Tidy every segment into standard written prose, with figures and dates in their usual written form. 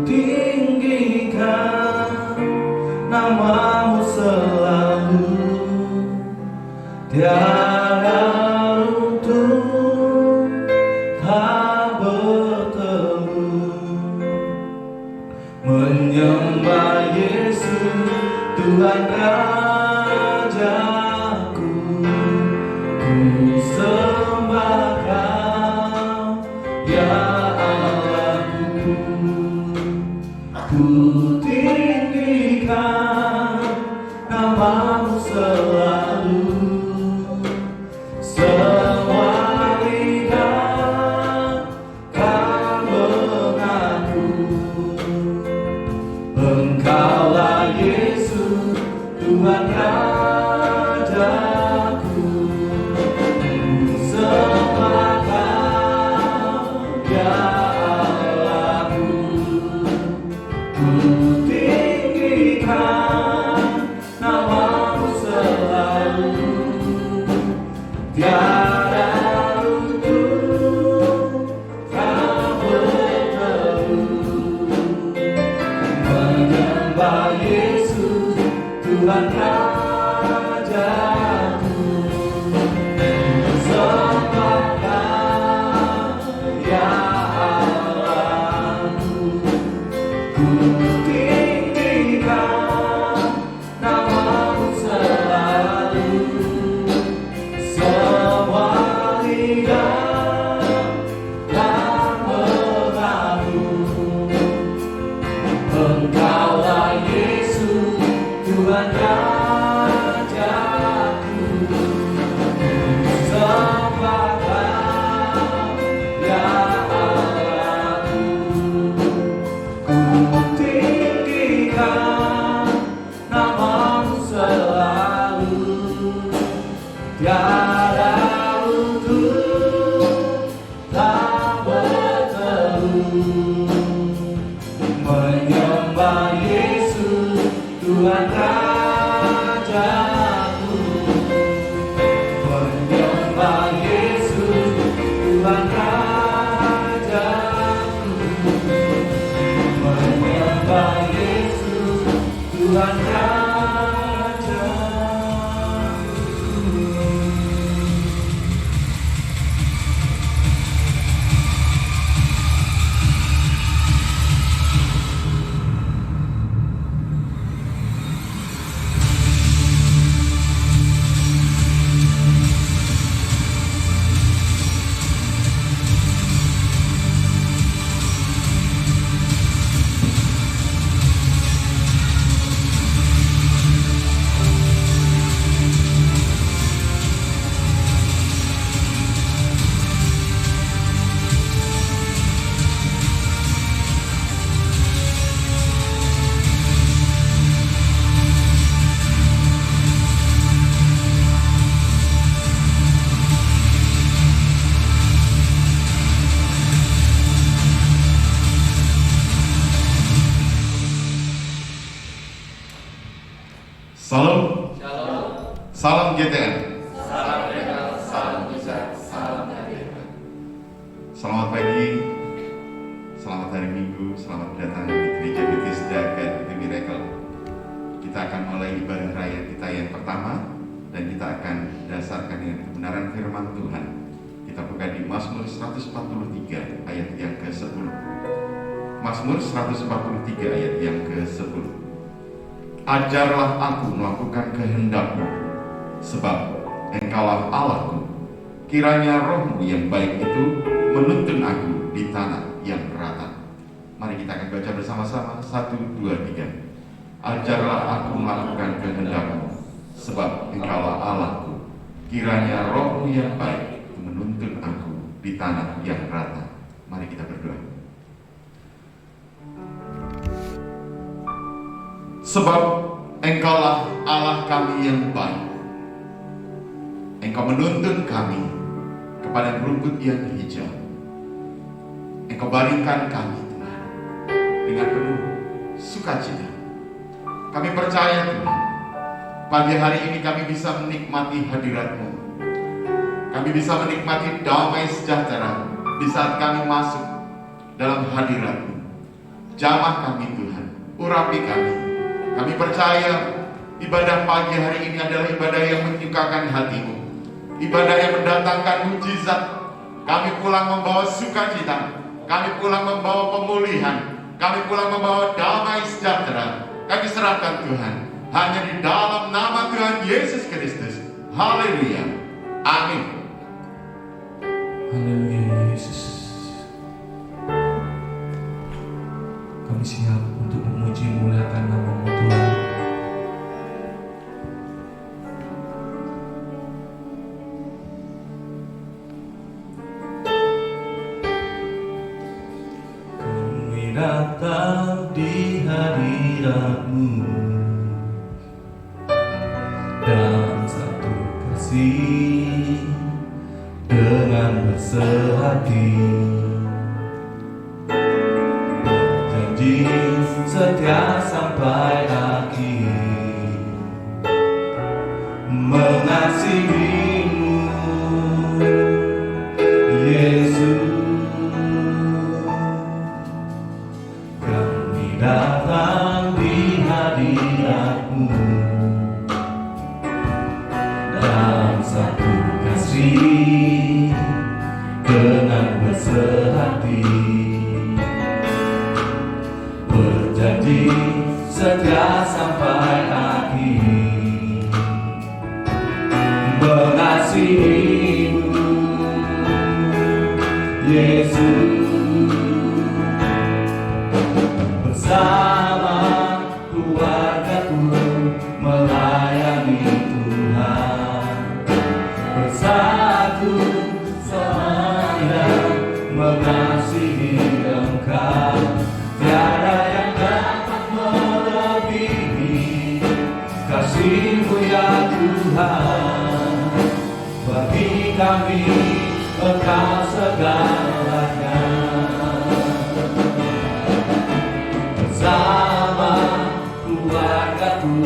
tinggikan namamu selalu, tiada runtuh tak bertemu. Menyembah Yesus Tuhan Rajaku, ku sembah Kau ya Allahku. Ku tinggikan namamu selalu, semua lidah kan mengaku, Engkaulah Yesus Tuhan Rajaku. Ku sembah Kau ya Allahku. Ku tinggikan namamu selalu, tiada runtuh tak bertemu. Menyembah Yesus Tuhan Rajaku, ku sembah Kau ya Allahku. Ku tinggikan namamu selalu, semua lidah kan mengaku, Engkaulah Yesus Tuhan Rajaku. Ku sembah Kau ya Allahku. Ku tinggikan namamu selalu, tiada runtuh tak bertemu. Menyembah Yesus Tuhan Rajaku, menyembah Yesus Tuhan Rajaku, menyembah Yesus Tuhan Rajaku. Salam. Shalom. Salam GTN. Salam kenal, salam bisa, salam hadirkan. Selamat pagi, selamat hari Minggu, selamat datang di Gereja Bethesda Garden Miracle. Kita akan mulai ibadah raya kita yang pertama, dan kita akan dasarkan dengan kebenaran firman Tuhan. Kita buka di Mazmur 143 ayat yang ke-10. Mazmur 143 ayat yang ke-10. Ajarlah aku melakukan kehendak-Mu, sebab Engkaulah Allahku. Kiranya roh-Mu yang baik itu menuntun aku di tanah yang rata. Mari kita akan baca bersama-sama. 1, 2, 3. Ajarlah aku melakukan kehendak-Mu, sebab Engkaulah Allahku. Kiranya roh-Mu yang baik itu menuntun aku di tanah yang rata. Mari kita berdoa. Sebab Engkaulah Allah kami yang baik. Engkau menuntun kami kepada rumput yang hijau. Engkau baringkan kami, Tuhan, dengan penuh sukacita. Kami percaya, Tuhan, pagi hari ini kami bisa menikmati hadirat-Mu. Kami bisa menikmati damai sejahtera di saat kami masuk dalam hadirat-Mu. Jamah kami Tuhan, urapi kami. Kami percaya ibadah pagi hari ini adalah ibadah yang menyukakan hati-Mu, ibadah yang mendatangkan mujizat. Kami pulang membawa sukacita, kami pulang membawa pemulihan, kami pulang membawa damai sejahtera. Kami serahkan Tuhan, hanya di dalam nama Tuhan Yesus Kristus. Haleluya, amin. Haleluya Yesus. Kami siap untuk memuji muliakan nama-Mu Tuhan. Kami datang di hadirat-Mu dalam satu kasih dengan bersehati, berjanji setia sampai akhir, mengasihi-Mu Yesus. Kami datang di hadirat-Mu dalam satu kasih dengan bersehati, berjanji setia sampai akhir, mengasihi-Mu Yesus. Bersama keluarga-Ku melayani Tuhan, bersatu selamanya mengasihi Engkau. Tiada yang dapat melebihi kasih-Mu ya Tuhan. Bagi kami Engkau segalanya. Bersama keluarga-Ku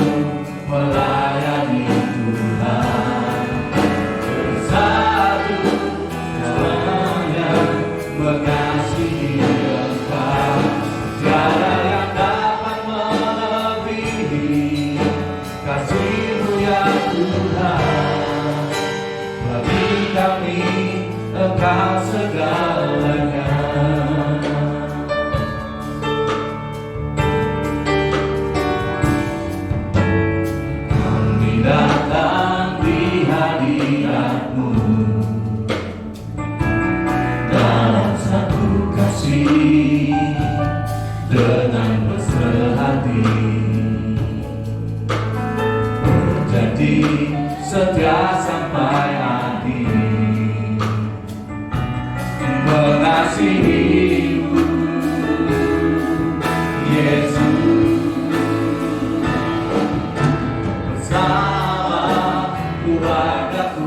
melayani Tuhan, bersatu selamanya mengasihi Engkau. Tiada yang dapat melebihi kasih-Mu ya Tuhan. Bagi kami Engkau segalanya. Kami datang di hadirat-Mu dalam satu kasih dengan bersehati, berjanji setia sampai akhir, mengasihi-Mu Yesus. Bersama keluarga-Ku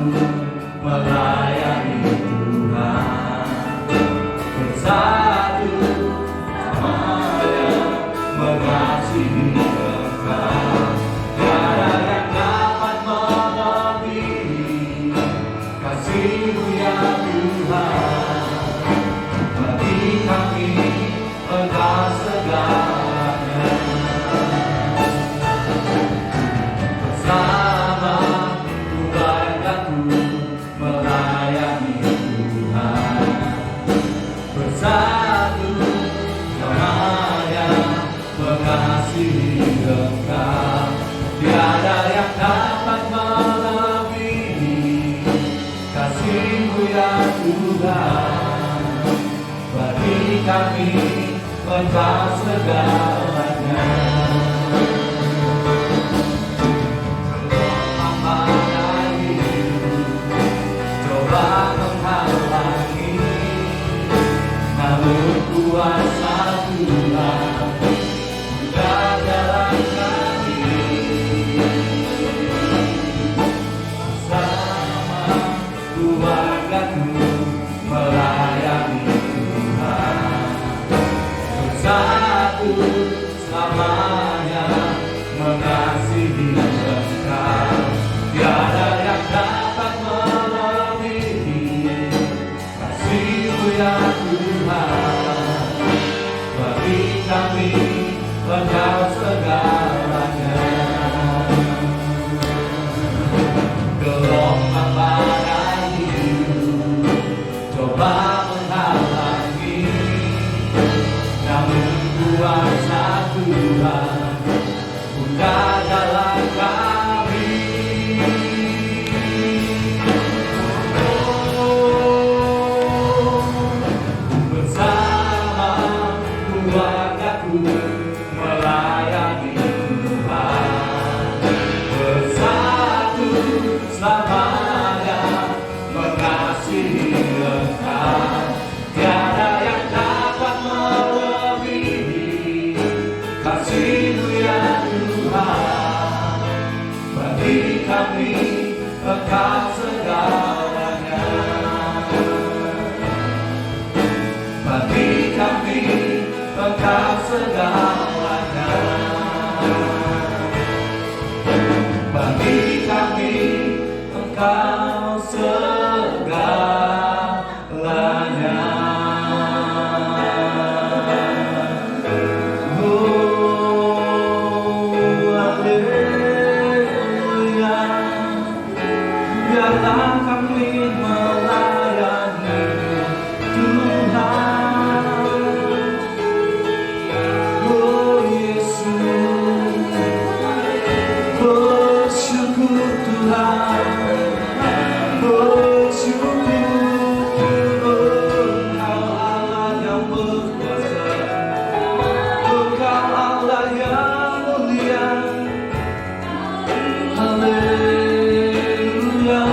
melayani Tuhan, bersatu selamanya mengasihi Engkau. Tiada yang dapat melebihi kasih-Mu ya Tuhan. Bagi kami Engkau segalanya. Bersama keluarga-Ku melayani Tuhan, bersatu selamanya mengasihi Engkau. Tiada yang dapat melebihi kasih-Mu ya Tuhan. Bagi kami Engkau segalanya. Coba menghalangi, namun kuasa Tuhan sudah dalam kami. Bersama keluarga-Ku melayani Tuhan, bersatu selamanya mengasihi Engkau. Tiada yang dapat melebihi kasih-Mu ya Tuhan. Bagi kami Engkau segalanya. Gelombang badai hidup coba menghalangi, namun kuasa Tuhan bukan dalam kami. Bersama keluargaku melayani Tuhan, bersatu selamanya mengasihi Engkau. Tiada yang dapat melebihi kasih-Mu ya Tuhan. Bagi kami Engkau segalanya. Bagi kami Engkau segalanya. Bagi kami Engkau segalanya. Oh, haleluya. Biarlah kami melayani Tuhan. Oh Yesus, bersyukur Tuhan, bersyukur. Engkau Allah yang berkuasa, Engkau Allah yang mulia. Haleluya.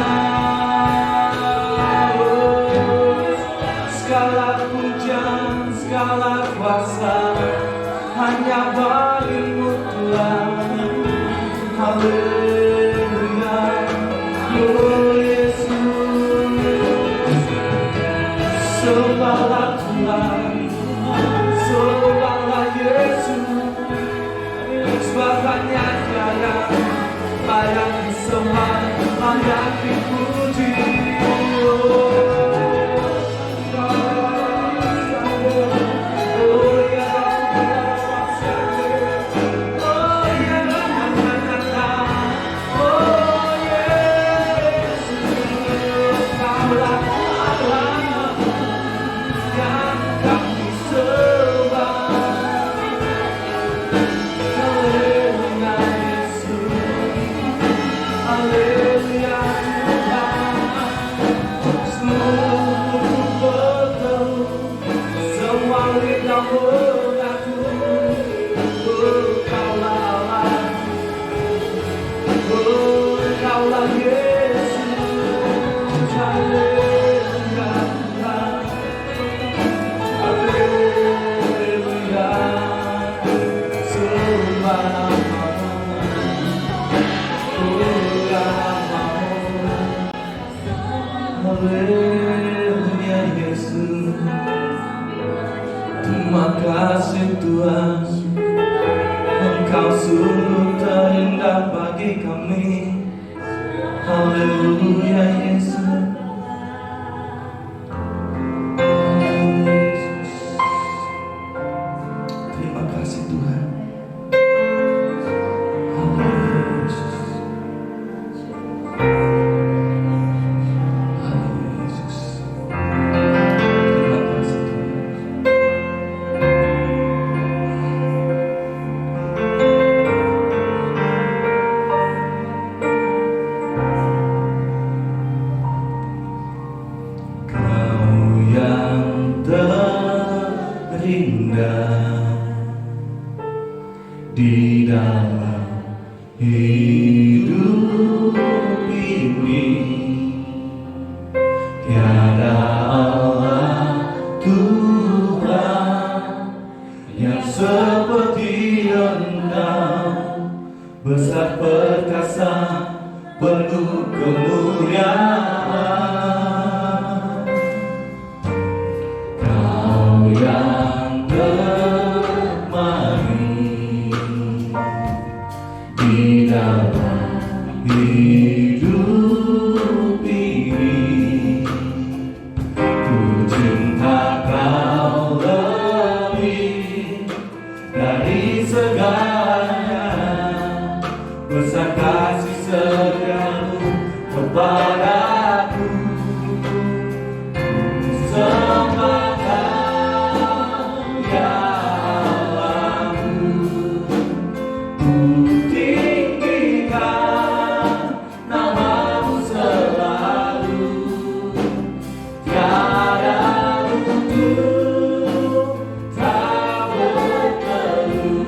Segala pujian, segala kuasa hanya bagi-Mu Tuhan. Haleluya. Oh Yesus, sembahlah Tuhan, sembahlah Yesus. Sebab hanya Dia yang layak disembah, layak dipuji. Haleluya Yesus, terima kasih Tuhan. Engkau sungguh terindah bagi kami. Haleluya Yesus. Terima kasih Tuhan. Haleluya Yesus. Haleluya Yesus. Terima kasih Tuhan. Di dalam hidup ini tiada Allah Tuhan yang seperti Engkau, besar perkasa penuh kemuliaan. Kau yang di dalam hidup ini, ku cinta Kau lebih dari segalanya, besar kasih setiamu kepadaku. Sembahkan ya Allahku, ku tinggikan namamu selalu, tiada lutut tak berteduh,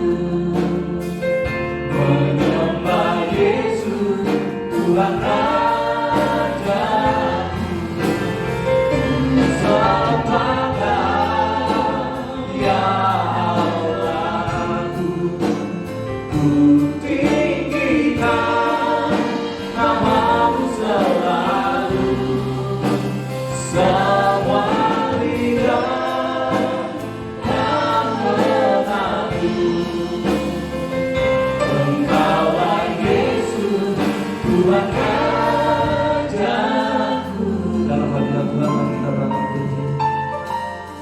menyembah Yesus Tuhan Rajaku. Sembahkan ya Allahku, ku tinggikan namamu selalu, semua lidah yang mengaku, Engkaulah Yesus Tuhan Rajaku. Dalam hadirat Tuhan mari kita bangkit berdiri.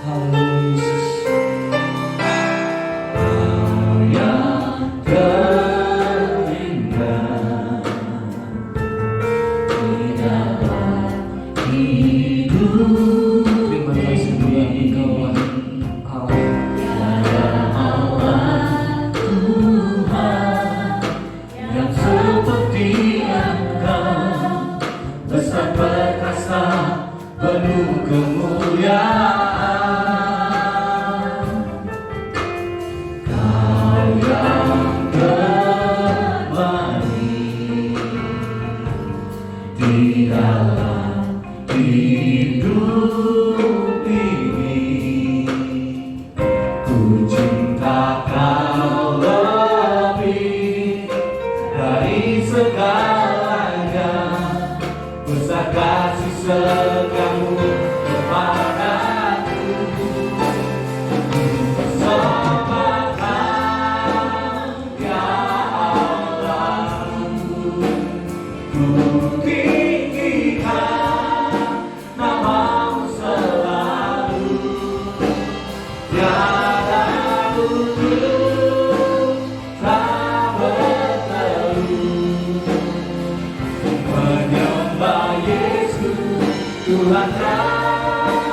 Haleluya Yesus. Kau yang terindah di dalam hidup. Terima kasih Tuhan, Engkau Allah Tuhan yang seperti Engkau, besar perkasa penuh kemuliaan. Kau yang terbaik di dalam hidup ini, ku cinta Kau lebih dari segalanya, besar kasih setiamu kepadaku. Sembahkan ya Allahku, ku tinggikan namamu selalu, tiada lutut tak berteduh, menyembah Yesus Tuhan Rajaku.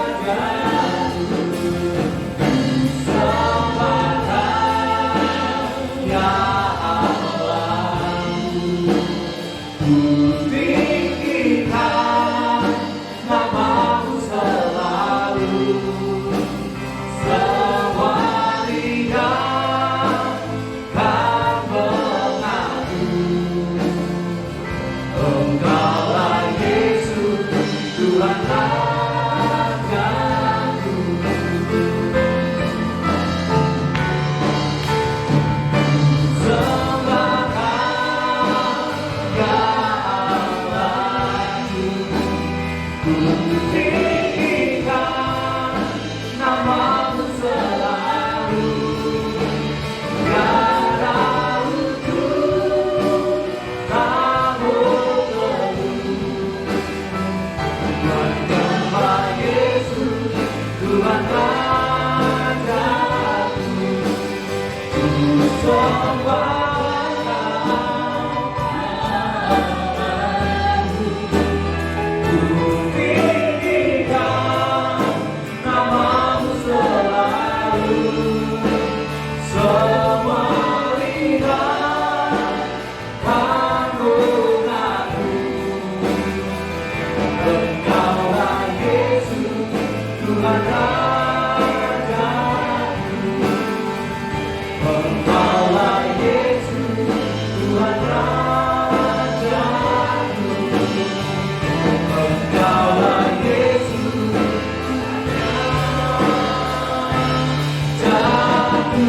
Sembahkan ya Allahku, ku tinggikan namamu selalu, semua lidah kan mengaku, Engkaulah Yesus Tuhan Rajaku. Sembahkan ya Allahku, ku tinggikan namamu selalu, tiada lutut tak berteduh, menyembah Yesus Tuhan Rajaku. Ku sembahkan ku tinggikan namamu selalu, semua lidah kan mengaku, Engkaulah Yesus Tuhan Rajaku. Engkaulah Yesus Tuhan Rajaku. Engkaulah Yesus Rajaku.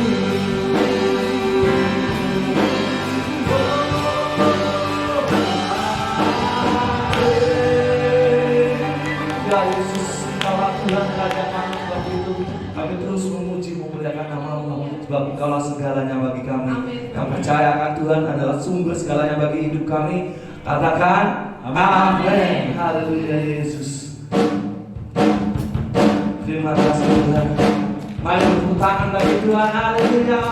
Ya Yesus, Engkaulah Tuhan Raja kami. Waktu itu kami terus memuji memuliakan namamu, sebab Engkaulah segalanya bagi kami. Yang percaya akan Tuhan adalah sumber segalanya bagi hidup kami. Katakan amin. Haleluya Yesus. Terima kasih Tuhan. Mari tepuk tangan bagi Tuhan. Haleluya.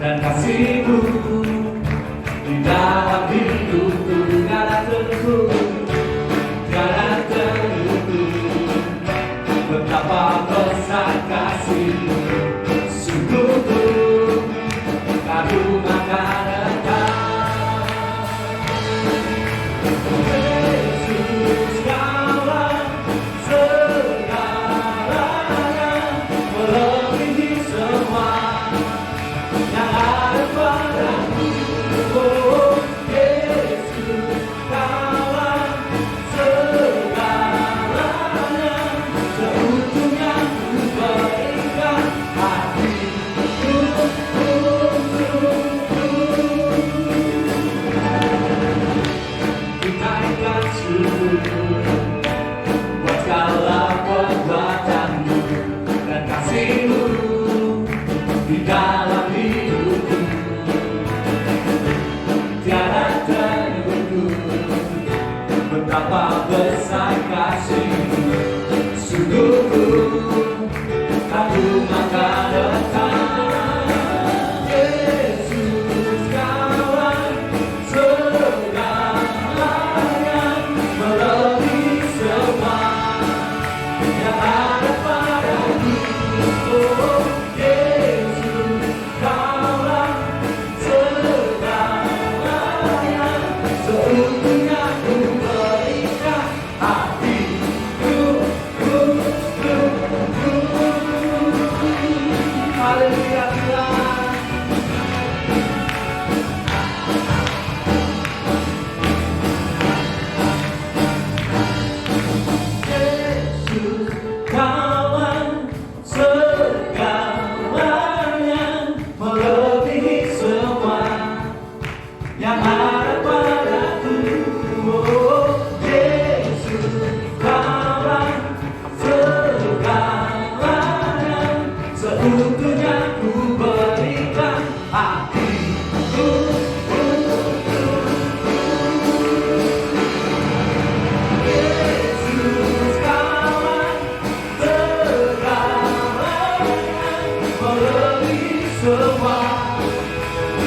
dan kasih-Mu di dalam hidupku. Tiada terukur, tiada terukur, betapa besar kasih-Mu. Sungguh kagum akan Engkau, Yesus, Kaulah segalanya, melebihi semua yang ada padaku. Oh Yesus, Kaulah segalanya, seutuhnya ku berikan hatiku untukmu. Dinaikkan syukur buat segala perbuatan-Mu dan kasih-Mu di dalam hidupku. Tiada terukur, betapa besar kasih-Mu. Sungguh kagum akan Engkau, Yesus, Kaulah segalanya, melebihi semua yang ada padaku. Oh Yesus, Kaulah segalanya, seutuhnya ku berikan hatiku. Haleluya Tuhan. Yesus, Kaulah segalanya, melebihi semua yang ada padaku. Oh Yesus, Kaulah segalanya, seutuhnya ku berikan hatiku. Yesus, Kaulah segalanya, melebihi semua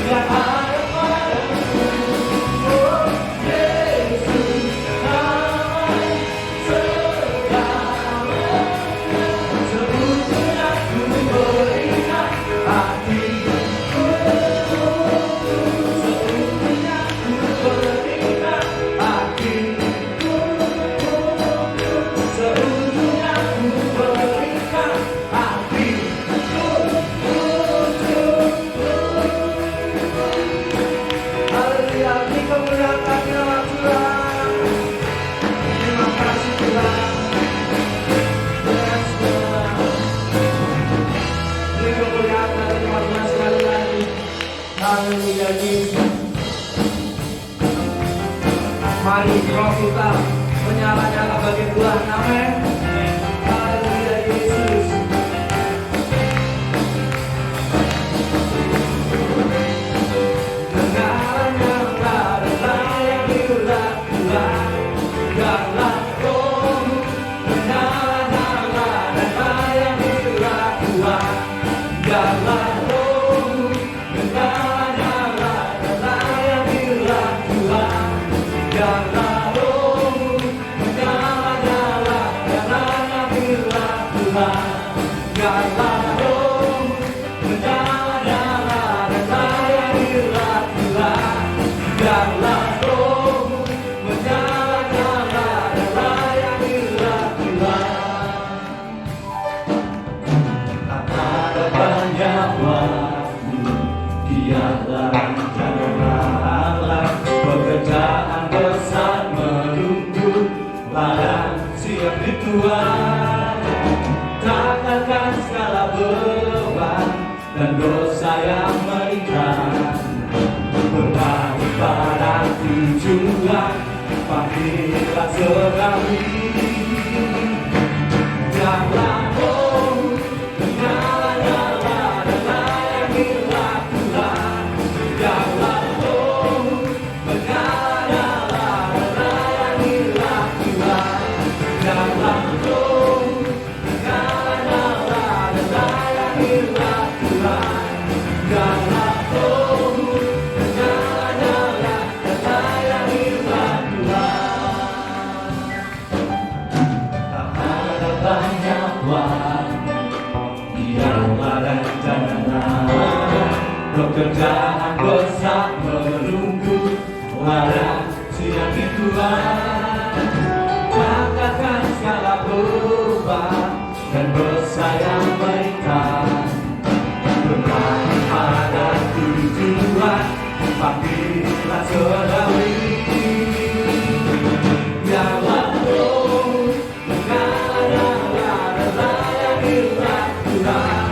yang ada padaku. Oh Yesus, Kaulah segalanya, seutuhnya ku berikan hatiku. Seutuhnya ku berikan hatiku. Seutuhnya ku berikan hatiku untukmu. Haleluya, ini kemuliaan nama Tuhan. Terima kasih Tuhan. Yes Tuhan. Ini kemuliaan dari Tuhan sekali lagi. Haleluya Yesus. Mari roh kita menyala-nyala bagi Tuhan. Amin. Haleluya Yesus. Menyala-nyala yang diulang Tuhan. Biarlah roh-Mu menyala-nyala yang diulang Tuhan. Biarlah roh-Mu menyala-nyala yang diulang Tuhan. Biarlah roh-Mu menyala-nyala yang diulang Tuhan. Biarlah roh-Mu menyala-nyala yang diulang Tuhan. Biarlah roh-Mu menyala-nyala yang diulang Tuhan. Tak ada banyak waktu, biarlah janganlah pekerjaan besar menunggu. Ladang siap di Tuhan, takkan segala beban dan dosa yang mengikat. Berbagi pada tujuan, panggilan sekali. Biarlah roh-Mu menyala-nyala yang diulang Tuhan. Biarlah roh-Mu menyala yang diulang Tuhan. Biarlah roh Pekerjaan besar menunggu pada siang Tuhan. Angkatkan segala beban dan bersayang berikan. Bermain pada tujuan, panggilan surgawi. Biarlah roh mengalah yang hilang Tuhan.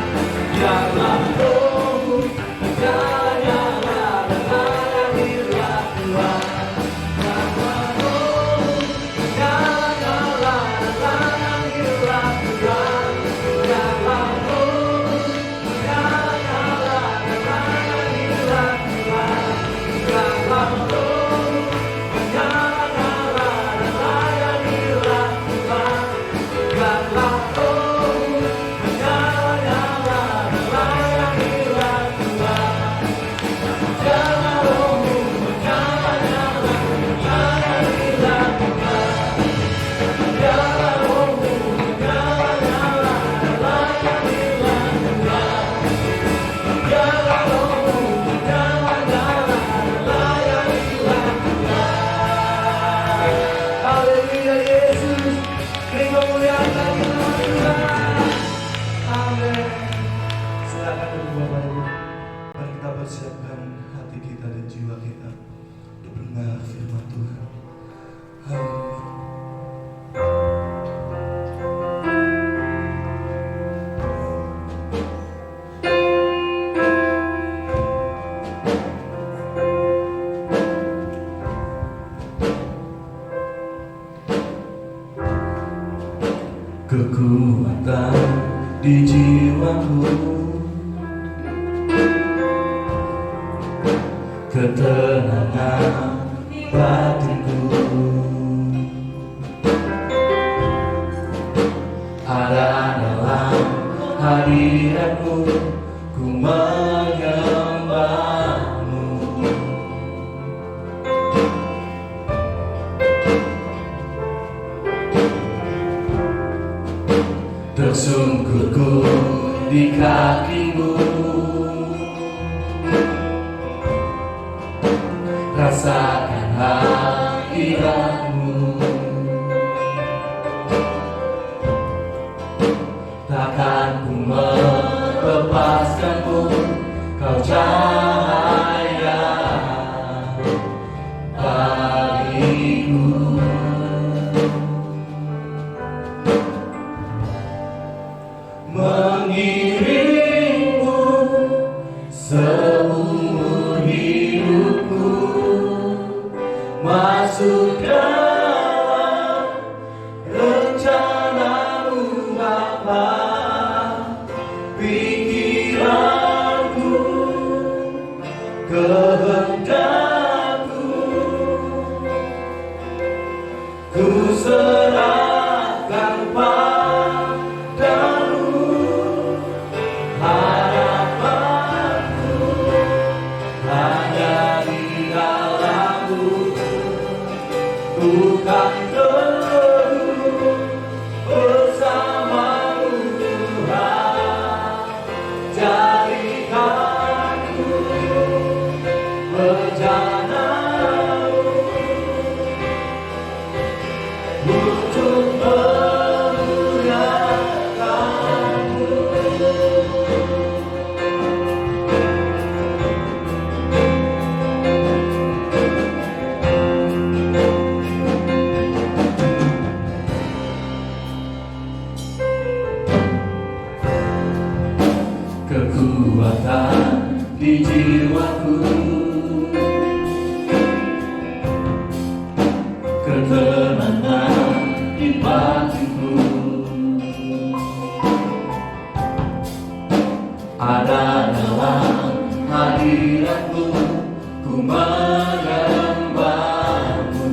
Biarlah roh mengalah yang hilang Tuhan. Biarlah roh mengalah yang hilang Tuhan. Biarlah roh mengalah yang hilang Tuhan. Biarlah roh Haleluya Yesus, beri kemuliaan bagi nama Tuhan. Amin. Silakan duduk Bapak Ibu. Mari kita persiapkan hati kita dan jiwa kita untuk mendengar firman Tuhan. Haleluya. Kekuatan di jiwaku, ketenangan batinku, ada dalam hadiratmu, ku menyembahmu. Tersungkurku di kakimu, rasakan hadiratmu. Takkan ku melepaskanmu, kau cahaya bagiku. Mengiringmu seumur hidupku, masuk dalam rencanamu Bapa. Pikiranku, kehendakku, ku serahkan padamu. Harapanku hanya di dalam-Mu, bukan teduh bersama-Mu Tuhan. Jadikanku bejana-Mu untuk memuliakan-Mu. Kekuatan di jiwaku, ketenangan di batinku, ada dalam hadiratmu, ku menyembahmu.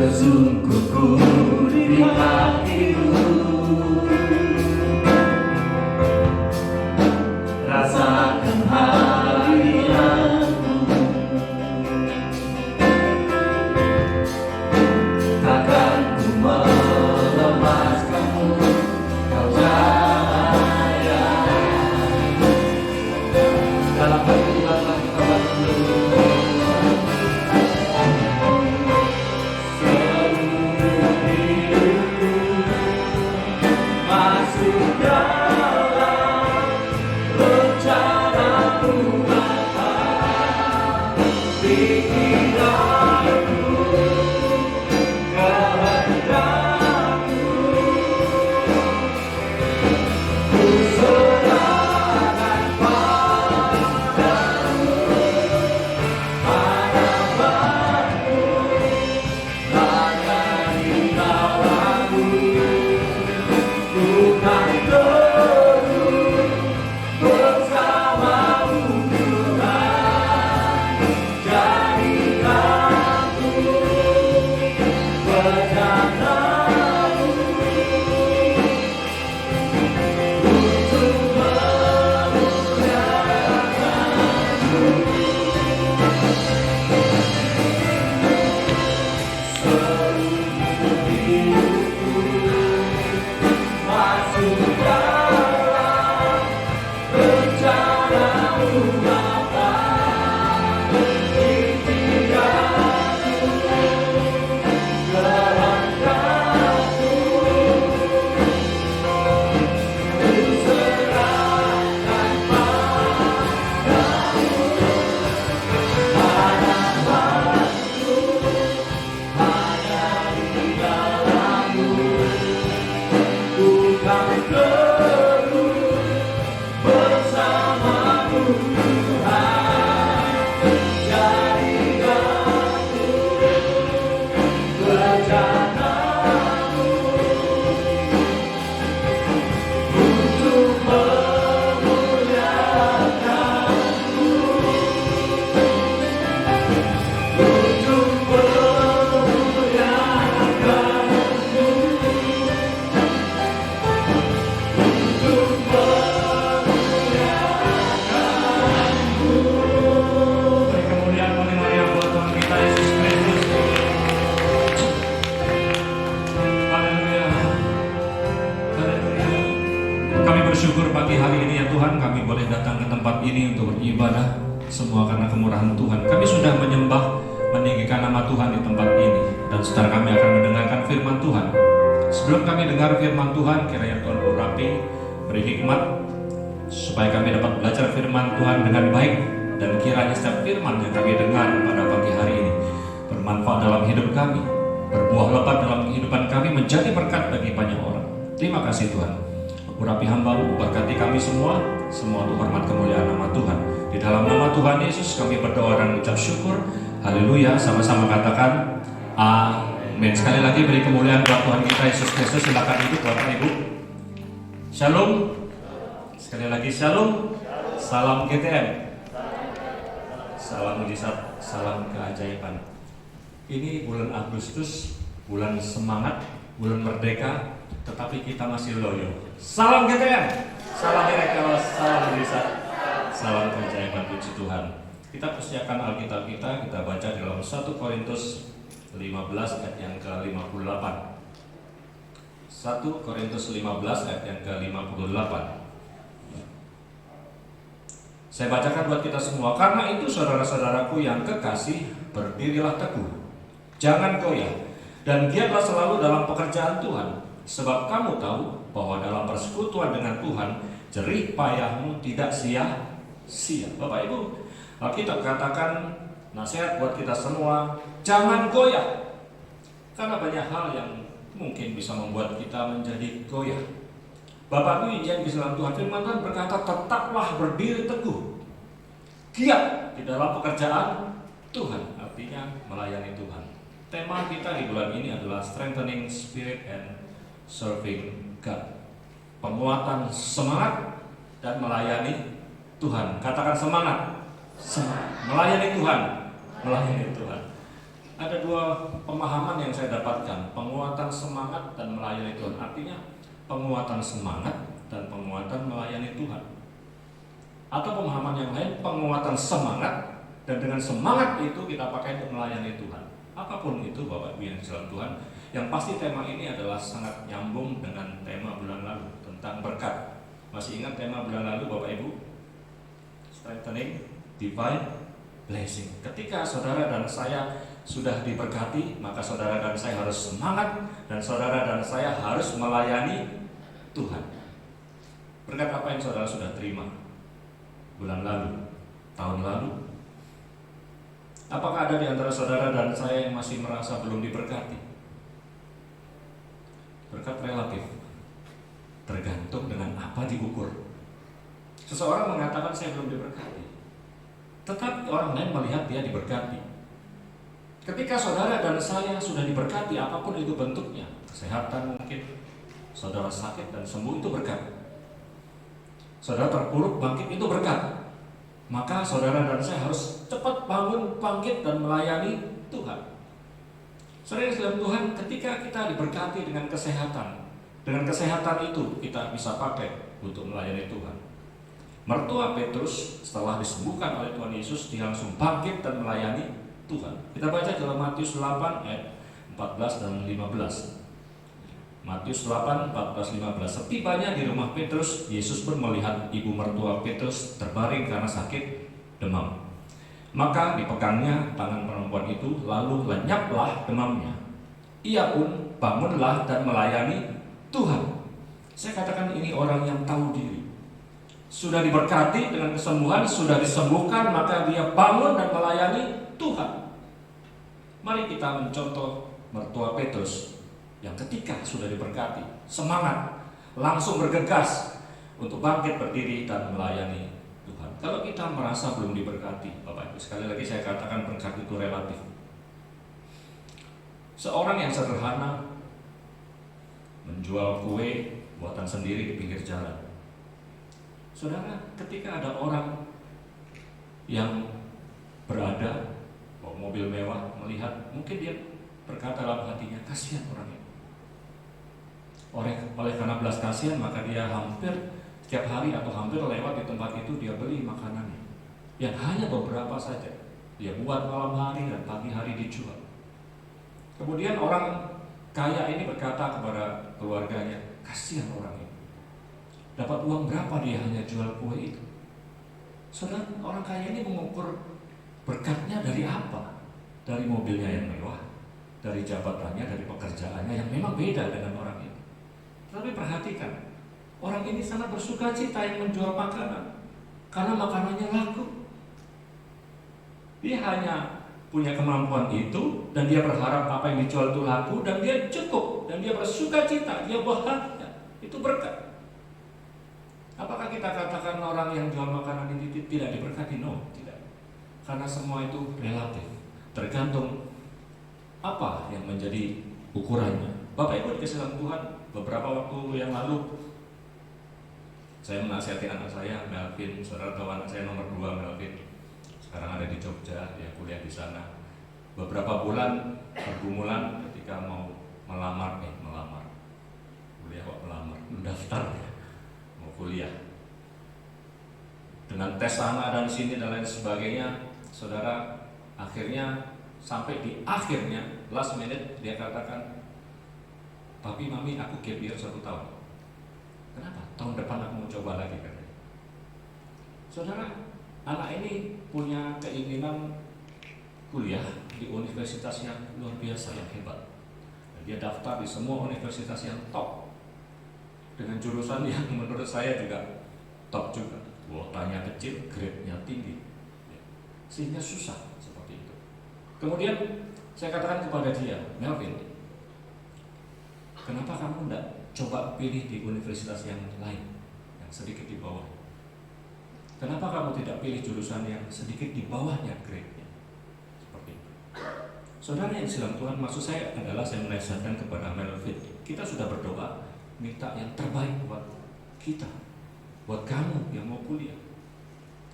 Tersungkurku di kakimu, rasakan hadiratmu. Takkan ku bersyukur pagi hari ini ya Tuhan, kami boleh datang ke tempat ini untuk beribadah. Semua karena kemurahan Tuhan. Kami sudah menyembah, meninggikan nama Tuhan di tempat ini. Dan setelah kami akan mendengarkan firman Tuhan. Sebelum kami dengar firman Tuhan, kiranya Tuhan urapi, beri hikmat, supaya kami dapat belajar firman Tuhan dengan baik. Dan kiranya setiap firman yang kami dengar pada pagi hari ini bermanfaat dalam hidup kami, berbuah lebat dalam kehidupan kami, menjadi berkat bagi banyak orang. Terima kasih Tuhan. Urapi hamba-Mu, berkati kami semua untuk hormat kemuliaan nama Tuhan. Di dalam nama Tuhan Yesus kami berdoa dan ucap syukur. Haleluya, sama-sama katakan amin. Sekali lagi beri kemuliaan buat Tuhan kita Yesus Kristus. Silakan duduk Bapak Ibu. Shalom. Sekali lagi shalom. Salam GTM. Salam mujizat, salam keajaiban. Ini bulan Agustus, bulan semangat, bulan merdeka, tetapi kita masih loyo. Salam GTM, salam miracle, salam mujizat, salam keajaiban, puji Tuhan. Kita persiapkan Alkitab kita baca dalam 1 Korintus 15 ayat yang ke-58. 1 Korintus 15 ayat yang ke-58. Saya bacakan buat kita semua. Karena itu saudara-saudaraku yang kekasih, berdirilah teguh, jangan goyah, dan giatlah selalu dalam pekerjaan Tuhan. Sebab kamu tahu bahwa dalam persekutuan dengan Tuhan, jerih payahmu tidak sia-sia. Bapak Ibu, Alkitab katakan nasihat buat kita semua, jangan goyah. Karena banyak hal yang mungkin bisa membuat kita menjadi goyah. Bapak Ibu yang bisa dalam Tuhan, firman Tuhan berkata, tetaplah berdiri teguh, giat di dalam pekerjaan Tuhan, artinya melayani Tuhan. Tema kita di bulan ini adalah strengthening spirit and serving God. Penguatan semangat dan melayani Tuhan. Katakan semangat. Melayani Tuhan. Melayani Tuhan. Ada dua pemahaman yang saya dapatkan, penguatan semangat dan melayani Tuhan. Artinya penguatan semangat dan penguatan melayani Tuhan. Atau pemahaman yang lain, penguatan semangat dan dengan semangat itu kita pakai untuk melayani Tuhan. Apapun itu Bapak Ibu yang dalam Tuhan, yang pasti tema ini adalah sangat nyambung dengan tema bulan lalu tentang berkat. Masih ingat tema bulan lalu Bapak Ibu? Strengthening divine blessing. Ketika saudara dan saya sudah diberkati, maka saudara dan saya harus semangat, dan saudara dan saya harus melayani Tuhan. Berkat apa yang saudara sudah terima bulan lalu, tahun lalu? Apakah ada di antara saudara dan saya yang masih merasa belum diberkati? Berkat relatif, tergantung dengan apa diukur. Seseorang mengatakan saya belum diberkati, tetapi orang lain melihat dia diberkati. Ketika saudara dan saya sudah diberkati, apapun itu bentuknya, kesehatan mungkin, saudara sakit dan sembuh, itu berkat. Saudara terpuruk bangkit, itu berkat. Maka saudara dan saya harus cepat bangun, bangkit dan melayani Tuhan. Saudara dalam Tuhan, ketika kita diberkati dengan kesehatan itu kita bisa pakai untuk melayani Tuhan. Mertua Petrus setelah disembuhkan oleh Tuhan Yesus, dia langsung bangkit dan melayani Tuhan. Kita baca dalam Matius 8 ayat 14 dan 15. Matius 8, 14, 15. Setibanya di rumah Petrus, Yesus pun melihat ibu mertua Petrus terbaring karena sakit demam. Maka dipegangnya tangan perempuan itu, lalu lenyaplah demamnya. Ia pun bangunlah dan melayani Tuhan. Saya katakan ini orang yang tahu diri. Sudah diberkati dengan kesembuhan, sudah disembuhkan, maka dia bangun dan melayani Tuhan. Mari kita mencontoh mertua Petrus yang ketika sudah diberkati, semangat, langsung bergegas untuk bangkit berdiri dan melayani Tuhan. Kalau kita merasa belum diberkati, Bapak Ibu, sekali lagi saya katakan berkat itu relatif. Seorang yang sederhana menjual kue buatan sendiri di pinggir jalan. Saudara, ketika ada orang yang berada bawa mobil mewah, melihat, mungkin dia berkata dalam hatinya, kasihan orang ini. Oleh karena belas kasihan, maka dia hampir setiap hari atau hampir lewat di tempat itu, dia beli makanannya yang hanya beberapa saja. Dia buat malam hari dan pagi hari dijual. Kemudian orang kaya ini berkata kepada keluarganya, kasihan orang ini. Dapat uang berapa dia hanya jual kue itu? Saudara, orang kaya ini mengukur berkatnya dari apa? Dari mobilnya yang mewah, dari jabatannya, dari pekerjaannya yang memang beda dengan orang itu. Tapi perhatikan, orang ini sangat bersuka cita yang menjual makanan karena makanannya laku. Dia hanya punya kemampuan itu dan dia berharap apa yang dijual itu laku dan dia cukup dan dia bersuka cita, dia bahagia. Itu berkat. Apakah kita katakan orang yang jual makanan ini tidak diberkati? No, tidak. Karena semua itu relatif, tergantung apa yang menjadi ukurannya. Bapak Ibu dikasih dalam Tuhan, beberapa waktu yang lalu saya menasihati anak saya, Melvin. Saudara tahu anak saya nomor 2, Melvin. Sekarang ada di Jogja, dia kuliah di sana. Beberapa bulan pergumulan ketika mau melamar, mendaftar ya, mau kuliah. Dengan tes sana dan sini dan lain sebagainya, saudara, akhirnya sampai di akhirnya last minute dia katakan, "Papi, Mami, aku gap year 1 tahun." Kenapa? Tahun depan aku mau coba lagi katanya. Saudara, anak ini punya keinginan kuliah di universitas yang luar biasa, yang hebat. Dan dia daftar di semua universitas yang top dengan jurusan yang menurut saya juga top juga. Kuotanya kecil, grade-nya tinggi, sehingga susah seperti itu. Kemudian saya katakan kepada dia, "Melvin, kenapa kamu tidak coba pilih di universitas yang lain, yang sedikit di bawah? Kenapa kamu tidak pilih jurusan yang sedikit di bawahnya grade-nya?" Seperti itu. Saudara yang dalam Tuhan, maksud saya adalah saya menasihatkan kepada Melvin, kita sudah berdoa minta yang terbaik buat kita, buat kamu yang mau kuliah.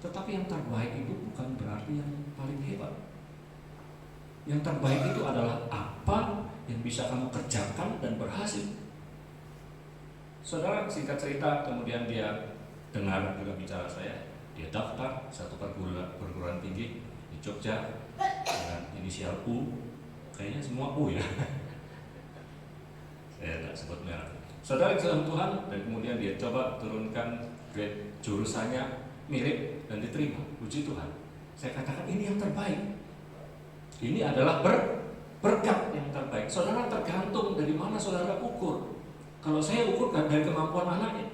Tetapi yang terbaik itu bukan berarti yang paling hebat. Yang terbaik itu adalah apa yang bisa kamu kerjakan dan berhasil. Saudara, singkat cerita, kemudian dia dengar juga bicara saya. Dia daftar satu perguruan tinggi di Jogja dengan inisial U, kayaknya semua U ya. Saya tidak sebut merek. Saudara dalam Tuhan, dan kemudian dia coba turunkan grade jurusannya mirip dan diterima. Puji Tuhan. Saya katakan ini yang terbaik. Ini adalah berkat yang terbaik. Saudara, tergantung dari mana saudara ukur. Kalau saya ukurkan dari kemampuan anaknya,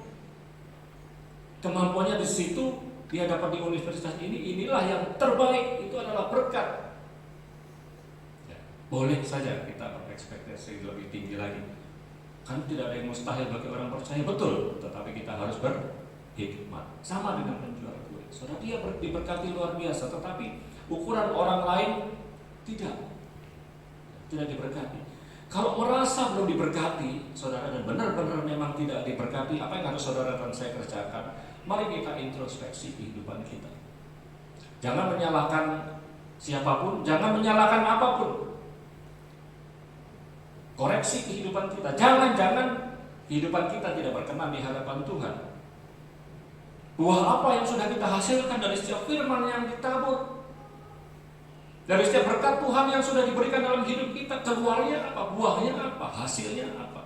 kemampuannya di situ, dia dapat di universitas ini, inilah yang terbaik. Itu adalah berkat. Ya, boleh saja kita berekspektasi lebih tinggi lagi. Kan tidak ada yang mustahil bagi orang percaya, betul. Tetapi kita harus berhikmat. Sama dengan penjual kue. Saudara, dia diberkati luar biasa, tetapi ukuran orang lain tidak diberkati. Kalau merasa belum diberkati, saudara, dan benar-benar memang tidak diberkati, apa yang harus saudara dan saya kerjakan? Mari kita introspeksi kehidupan kita. Jangan menyalahkan siapapun, jangan menyalahkan apapun. Koreksi kehidupan kita. Jangan kehidupan kita tidak berkenan di hadapan Tuhan. Buah apa yang sudah kita hasilkan dari setiap firman yang ditabur, dari setiap berkat Tuhan yang sudah diberikan dalam hidup kita, keluarnya apa, buahnya apa, hasilnya apa?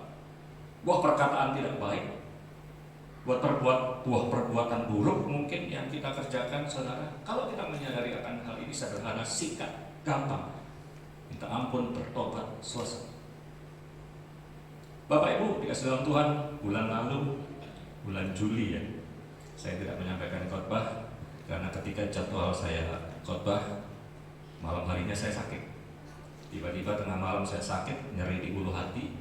Buah perkataan tidak baik, buah perbuatan buruk mungkin yang kita kerjakan, saudara. Kalau kita menyadari akan hal ini, sederhana, sikat, gampang, minta ampun, bertobat, selesai. Bapak Ibu dikasih dalam Tuhan, bulan lalu, bulan Juli ya, saya tidak menyampaikan khotbah karena ketika jadwal saya khotbah, malam harinya saya sakit. Tiba-tiba tengah malam saya sakit, nyeri di ulu hati.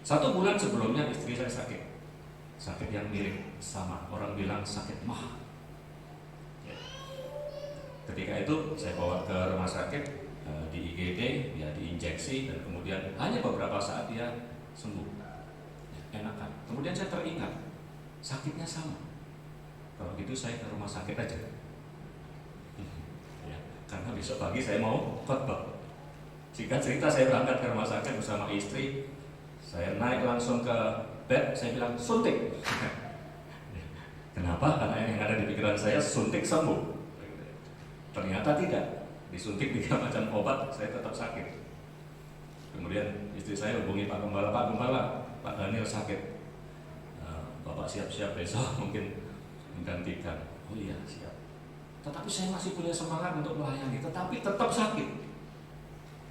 1 bulan sebelumnya istri saya sakit yang mirip sama, orang bilang sakit mah. Ya. Ketika itu saya bawa ke rumah sakit, di IGD, dia diinjeksi, dan kemudian hanya beberapa saat dia sembuh, enakan. Kemudian saya teringat sakitnya sama. Kalau gitu saya ke rumah sakit aja. Ya, karena besok pagi saya mau khotbah. Singkat cerita, saya berangkat ke rumah sakit bersama istri. Saya naik langsung ke bed, saya bilang suntik. Kenapa? Karena yang ada di pikiran saya suntik sembuh. Ternyata tidak. Disuntik 3 macam obat, saya tetap sakit. Kemudian istri saya hubungi Pak Gembala, Pak Daniel sakit. Bapak siap-siap besok mungkin menggantikan. Oh iya, siap. Tetapi saya masih punya semangat untuk melayani, tetapi tetap sakit.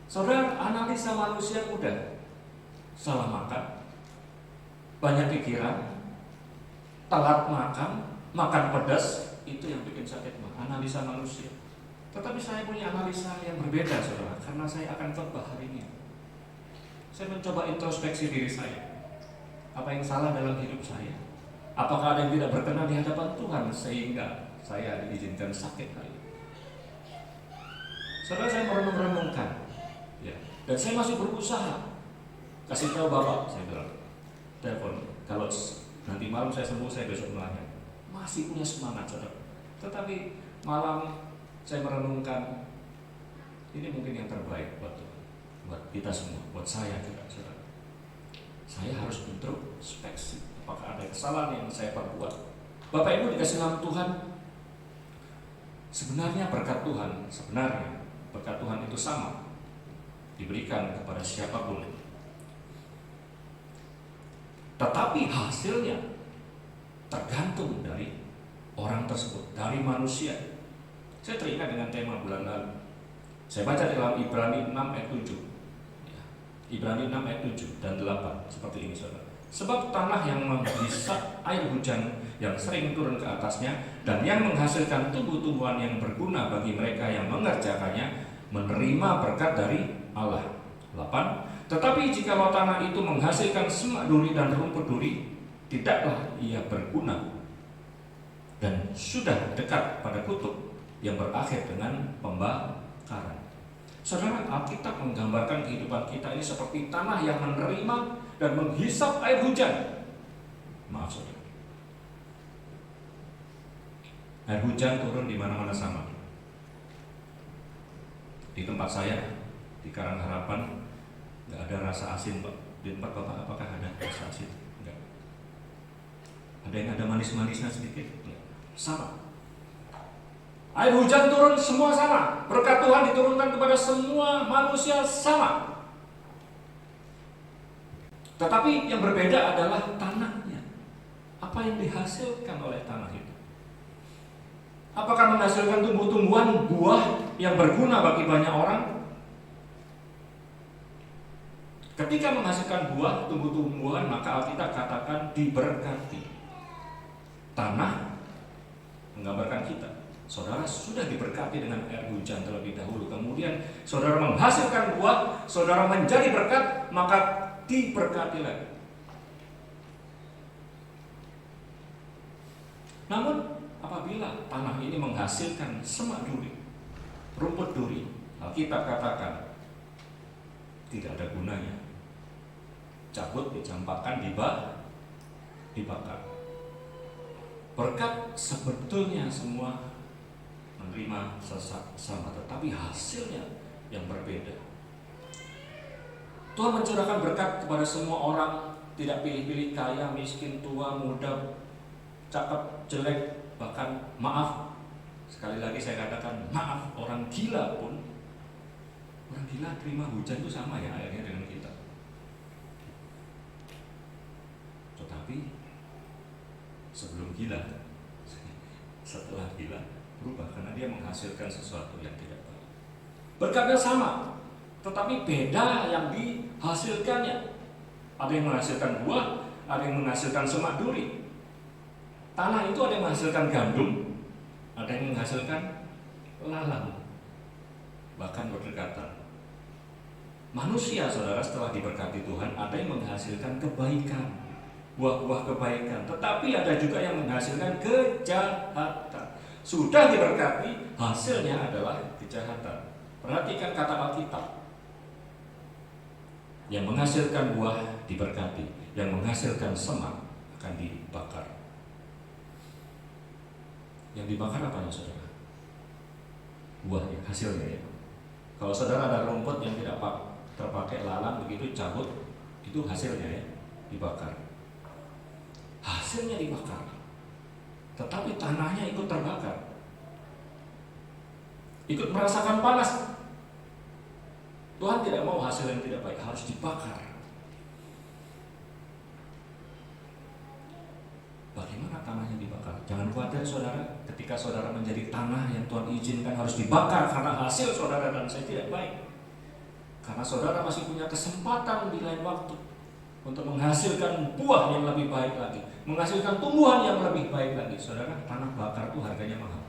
Saudara, analisa manusia mudah. Salah makan, banyak pikiran, telat makan, makan pedas, itu yang bikin sakit mah. Analisa manusia. Tetapi saya punya analisa yang berbeda, saudara, karena saya akan khotbah hari ini. Saya mencoba introspeksi diri saya. Apa yang salah dalam hidup saya? Apakah ada yang tidak berkenan di hadapan Tuhan sehingga saya diizinkan sakit hari ini? Saudara, saya merenung-renungkan, ya, dan saya masih berusaha. Kasih tahu Bapak, saya bilang, telepon, kalau nanti malam saya sembuh, saya besok melayani. Masih punya semangat, saudara. Tetapi malam saya merenungkan, ini mungkin yang terbaik buat Tuhan, buat kita semua, buat saya juga, saudara. Saya harus introspeksi, apakah ada kesalahan yang saya perbuat. Bapak Ibu dikasih nama Tuhan, sebenarnya berkat Tuhan itu sama, diberikan kepada siapapun. Tetapi hasilnya tergantung dari orang tersebut, dari manusia. Saya teringat dengan tema bulan lalu. Saya baca dalam Ibrani 6 ayat 7. Ibrani 6 ayat 7 dan 8 seperti ini, saudara. Sebab tanah yang menghisap air hujan yang sering turun ke atasnya dan yang menghasilkan tumbuh-tumbuhan yang berguna bagi mereka yang mengerjakannya menerima berkat dari Allah. 8. Tetapi jikalau tanah itu menghasilkan semak duri dan rumput duri, tidaklah ia berguna dan sudah dekat pada kutub yang berakhir dengan pembakaran. Saudara, Alkitab menggambarkan kehidupan kita ini seperti tanah yang menerima dan menghisap air hujan. Maaf, saudara. Air hujan turun di mana-mana sama. Di tempat saya, di Karang Harapan, nggak ada rasa asin, Pak. Di tempat Bapak, apakah ada rasa asin? Enggak. Ada yang ada manis-manisnya sedikit? Enggak. Sama. Air hujan turun semua sama. Berkat Tuhan diturunkan kepada semua manusia sama. Tetapi yang berbeda adalah tanahnya. Apa yang dihasilkan oleh tanah itu? Apakah menghasilkan tumbuh-tumbuhan, buah yang berguna bagi banyak orang? Ketika menghasilkan buah, tumbuh-tumbuhan, maka Alkitab katakan diberkati. Tanah menggambarkan kita. Saudara sudah diberkati dengan air hujan terlebih dahulu. Kemudian saudara menghasilkan buah, saudara menjadi berkat, maka diberkati lagi. Namun apabila tanah ini menghasilkan semak duri, rumput duri, Alkitab katakan tidak ada gunanya. Cabut, dicampakkan, dibakar. Berkat sebetulnya semua menerima sama, tetapi hasilnya yang berbeda. Tuhan mencurahkan berkat kepada semua orang, tidak pilih-pilih, kaya, miskin, tua, muda, cakep, jelek, bahkan maaf. Sekali lagi saya katakan maaf, orang gila pun, orang gila terima hujan itu sama ya airnya dengan kita. Tetapi sebelum gila, setelah gila berubah karena dia menghasilkan sesuatu yang tidak baik. Berkatnya sama, tetapi beda yang dihasilkannya. Ada yang menghasilkan buah, ada yang menghasilkan semak duri. Tanah itu ada yang menghasilkan gandum, ada yang menghasilkan lalang, bahkan berdekatan. Manusia, saudara, setelah diberkati Tuhan, ada yang menghasilkan kebaikan, buah-buah kebaikan, tetapi ada juga yang menghasilkan kejahatan. Sudah diberkati, hasilnya adalah kejahatan. Perhatikan kata Alkitab. Yang menghasilkan buah diberkati, yang menghasilkan semak akan dibakar. Yang dibakar apa ya, saudara? Buahnya, hasilnya ya. Kalau saudara ada rumput yang tidak terpakai lalang begitu cabut, itu hasilnya ya, dibakar. Hasilnya dibakar. Tetapi tanahnya ikut terbakar, ikut merasakan panas. Tuhan tidak mau hasil yang tidak baik, harus dibakar. Jangan khawatir saudara, ketika saudara menjadi tanah yang Tuhan izinkan harus dibakar karena hasil saudara dan saya tidak baik. Karena saudara masih punya kesempatan di lain waktu untuk menghasilkan buah yang lebih baik lagi, menghasilkan tumbuhan yang lebih baik lagi. Saudara, tanah bakar itu harganya mahal.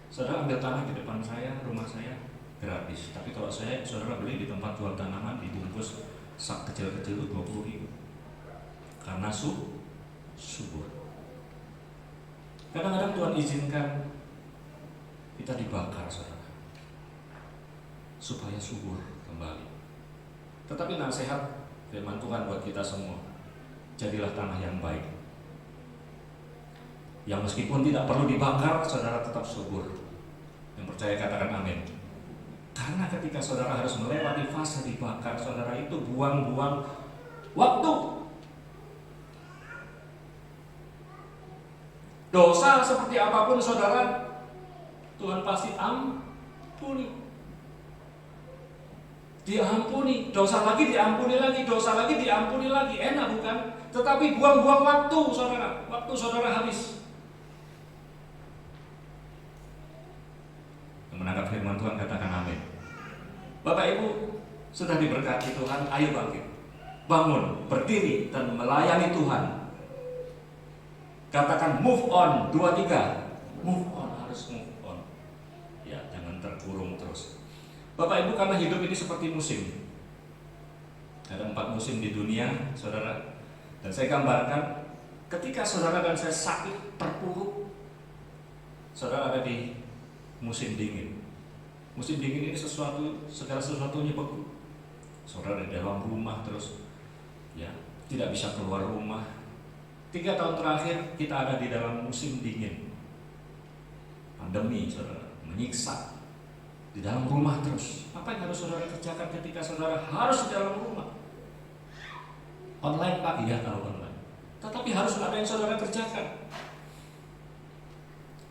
Saudara ambil tanah di depan saya, rumah saya gratis. Tapi kalau saudara beli di tempat jual tanaman dibungkus sak kecil-kecil itu 20.000. Karena subur. Kadang-kadang Tuhan izinkan kita dibakar, saudara, supaya subur kembali. Tetapi nasihat firman Tuhan buat kita semua, jadilah tanah yang baik, yang meskipun tidak perlu dibakar, saudara tetap subur. Yang percaya katakan amin. Karena ketika saudara harus melewati fase dibakar, saudara itu buang-buang waktu. Dosa seperti apapun saudara, Tuhan pasti ampuni. Diampuni, dosa lagi diampuni lagi, dosa lagi diampuni lagi. Enak bukan? Tetapi buang-buang waktu saudara, waktu saudara habis. Yang menangkap firman Tuhan katakan amin. Bapak Ibu sudah diberkati Tuhan, ayo bangkit, bangun, berdiri dan melayani Tuhan. Katakan move on, 2, 3. Move on, harus move on. Ya, jangan terkurung terus. Bapak Ibu, karena hidup ini seperti musim. Ada 4 musim di dunia, saudara. Dan saya gambarkan, ketika saudara dan saya sakit, terpuruk, saudara ada di musim dingin. Musim dingin ini segala sesuatunya beku. Saudara di dalam rumah terus, ya, tidak bisa keluar rumah. 3 tahun terakhir kita ada di dalam musim dingin. Pandemi, saudara, menyiksa. Di dalam rumah terus. Apa yang harus saudara kerjakan ketika saudara harus di dalam rumah? Online Pak, iya kalau online. Tetapi harus ada yang saudara kerjakan.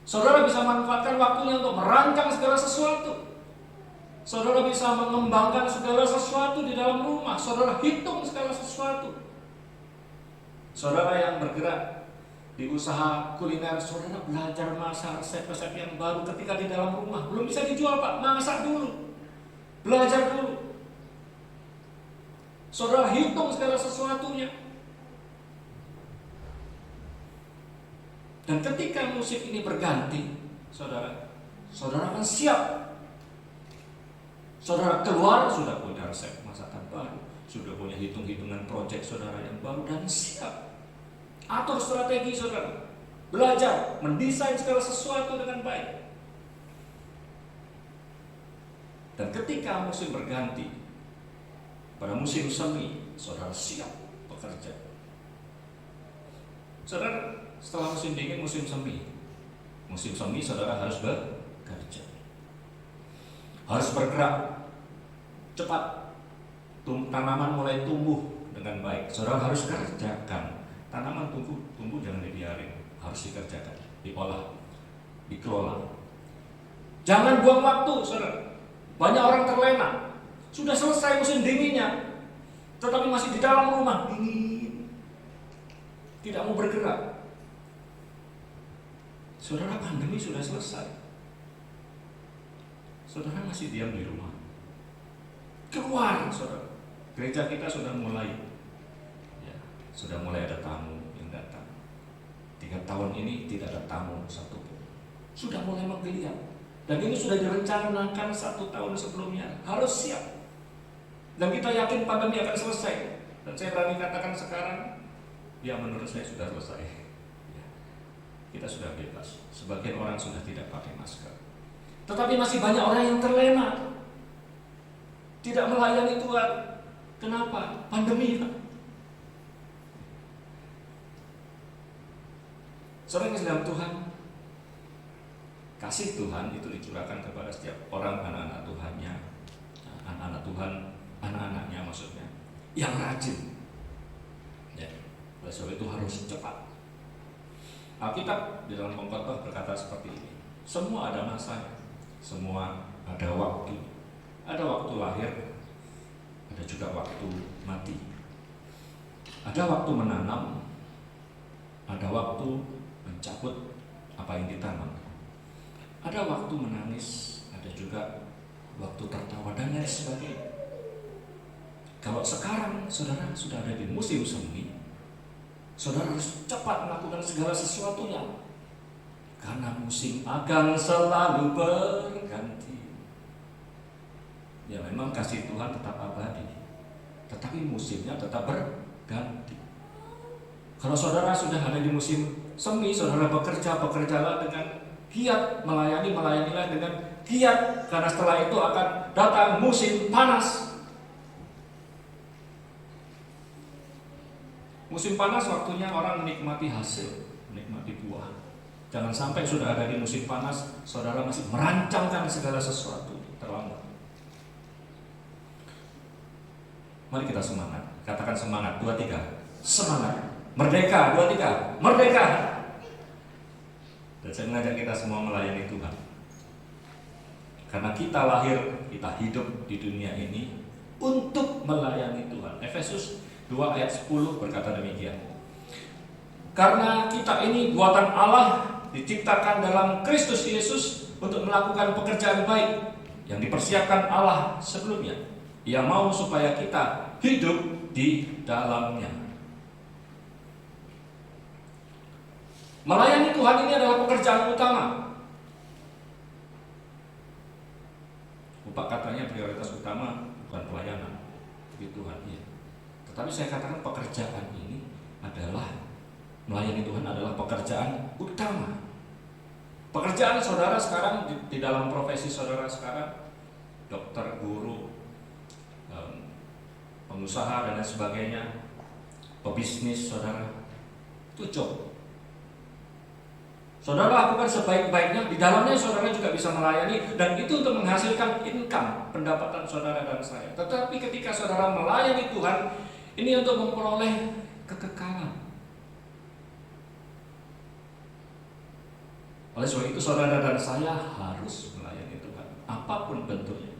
Saudara bisa manfaatkan waktunya untuk merancang segala sesuatu. Saudara bisa mengembangkan segala sesuatu di dalam rumah. Saudara hitung segala sesuatu. Saudara yang bergerak di usaha kuliner, saudara belajar masak resep-resep yang baru ketika di dalam rumah. Belum bisa dijual Pak, masak dulu, belajar dulu. Saudara hitung segala sesuatunya. Dan ketika musim ini berganti, saudara akan siap. Saudara keluar sudah punya resep masakan baru, sudah punya hitung-hitungan proyek saudara yang baru dan siap. Atur strategi saudara, belajar mendesain segala sesuatu dengan baik. Dan ketika musim berganti, pada musim semi, saudara siap bekerja. Saudara, setelah musim dingin, musim semi. Musim semi saudara harus bekerja, harus bergerak cepat. Tanaman mulai tumbuh dengan baik, saudara harus kerjakan. Tanaman tumbuh jangan dibiarin, harus dikerjakan, diolah, dikelola. Jangan buang waktu, saudara. Banyak orang terlena, sudah selesai musim dinginnya, tetapi masih di dalam rumah dingin, tidak mau bergerak. Saudara, pandemi sudah selesai, saudara masih diam di rumah. Keluar, saudara. Gereja kita sudah mulai ada tamu yang datang. 3 tahun ini tidak ada tamu satupun. Sudah mulai menggeliat. Dan ini sudah direncanakan 1 tahun sebelumnya. Harus siap. Dan kita yakin pandemi akan selesai. Dan saya berani katakan sekarang, ya menurut saya sudah selesai. Ya, kita sudah bebas. Sebagian orang sudah tidak pakai masker. Tetapi masih banyak orang yang terlena, tidak melayani Tuhan. Kenapa? Pandemi. Saudara yang dalam Tuhan, kasih Tuhan itu dicurahkan kepada setiap orang, anak-anak Tuhannya, anak-anak Tuhan, anak-anaknya maksudnya, yang rajin. Ya, oleh sebab itu harus cepat. Alkitab di dalam Pengkhotbah berkata seperti ini: semua ada masanya, semua ada waktu. Ada waktu lahir, ada juga waktu mati. Ada waktu menanam, Ada waktu mencabut apa yang ditanam. Ada waktu menangis, ada juga waktu tertawa dan lain sebagainya. Kalau sekarang saudara sudah ada di musim semi, saudara harus cepat melakukan segala sesuatunya, karena musim akan selalu berganti. Ya memang kasih Tuhan tetap abadi, tetapi musimnya tetap berganti. Kalau saudara sudah ada di musim semi, saudara bekerjalah dengan giat, melayanilah dengan giat, karena setelah itu akan datang musim panas. Musim panas waktunya orang menikmati hasil, menikmati buah. Jangan sampai sudah ada di musim panas, saudara masih merancangkan segala sesuatu, terlambat. Mari kita semangat, katakan semangat, 2, 3, semangat, merdeka, 2, 3, merdeka. Dan saya mengajak kita semua melayani Tuhan. Karena kita lahir, kita hidup di dunia ini untuk melayani Tuhan. Efesus 2 ayat 10 berkata demikian. Karena kita ini buatan Allah, diciptakan dalam Kristus Yesus untuk melakukan pekerjaan baik yang dipersiapkan Allah sebelumnya. Ia mau supaya kita hidup di dalamnya. Melayani Tuhan ini adalah pekerjaan utama. Upah katanya prioritas utama bukan pelayanan bagi Tuhan, iya. Tetapi saya katakan pekerjaan ini adalah, melayani Tuhan adalah pekerjaan utama. Pekerjaan saudara sekarang di dalam profesi saudara sekarang, dokter, guru, pengusaha dan lain sebagainya, pebisnis saudara, itu job. Saudara lakukan sebaik-baiknya, di dalamnya saudara juga bisa melayani, dan itu untuk menghasilkan income, pendapatan saudara dan saya. Tetapi ketika saudara melayani Tuhan, ini untuk memperoleh kekekalan. Oleh sebab itu saudara dan saya harus melayani Tuhan, apapun bentuknya.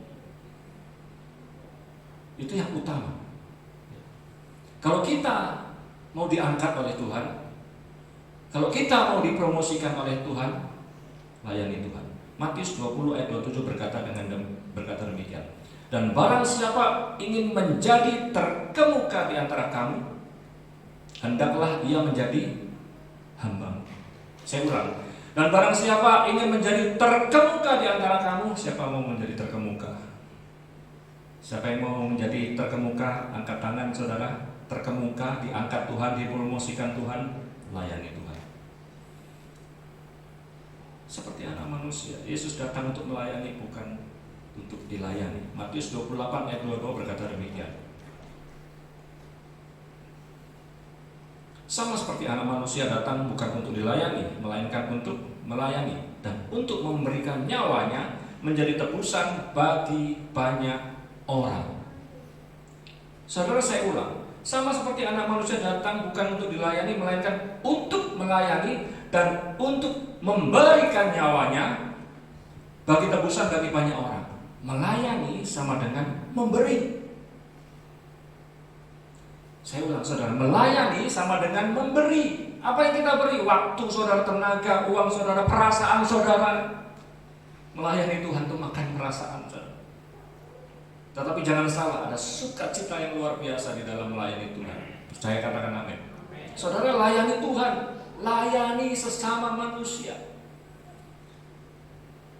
Itu yang utama. Kalau kita mau diangkat oleh Tuhan, kalau kita mau dipromosikan oleh Tuhan, layani Tuhan. Matius 20 ayat 27 berkata demikian. Dan barang siapa ingin menjadi terkemuka di antara kamu, hendaklah ia menjadi hamba. Saya ulang. Dan barang siapa ingin menjadi terkemuka di antara kamu, siapa mau menjadi terkemuka? Siapa yang mau menjadi terkemuka? Angkat tangan saudara. Terkemuka, diangkat Tuhan, dipromosikan Tuhan, layani Tuhan. Seperti anak manusia, Yesus datang untuk melayani, bukan untuk dilayani. Matius 28 ayat 22 berkata demikian. Sama seperti anak manusia datang bukan untuk dilayani, melainkan untuk melayani dan untuk memberikan nyawanya menjadi tebusan bagi banyak orang. Saudara, saya ulang, sama seperti anak manusia datang bukan untuk dilayani, melainkan untuk melayani dan untuk memberikan nyawanya bagi tebusan bagi banyak orang. Melayani sama dengan memberi. Saya ulang saudara, melayani sama dengan memberi. Apa yang kita beri? Waktu saudara, tenaga, uang saudara, perasaan saudara. Melayani Tuhan itu makan perasaan saudara. Tetapi jangan salah, ada sukacita yang luar biasa di dalam melayani Tuhan. Percaya, katakan amin. Saudara, layani Tuhan, layani sesama manusia.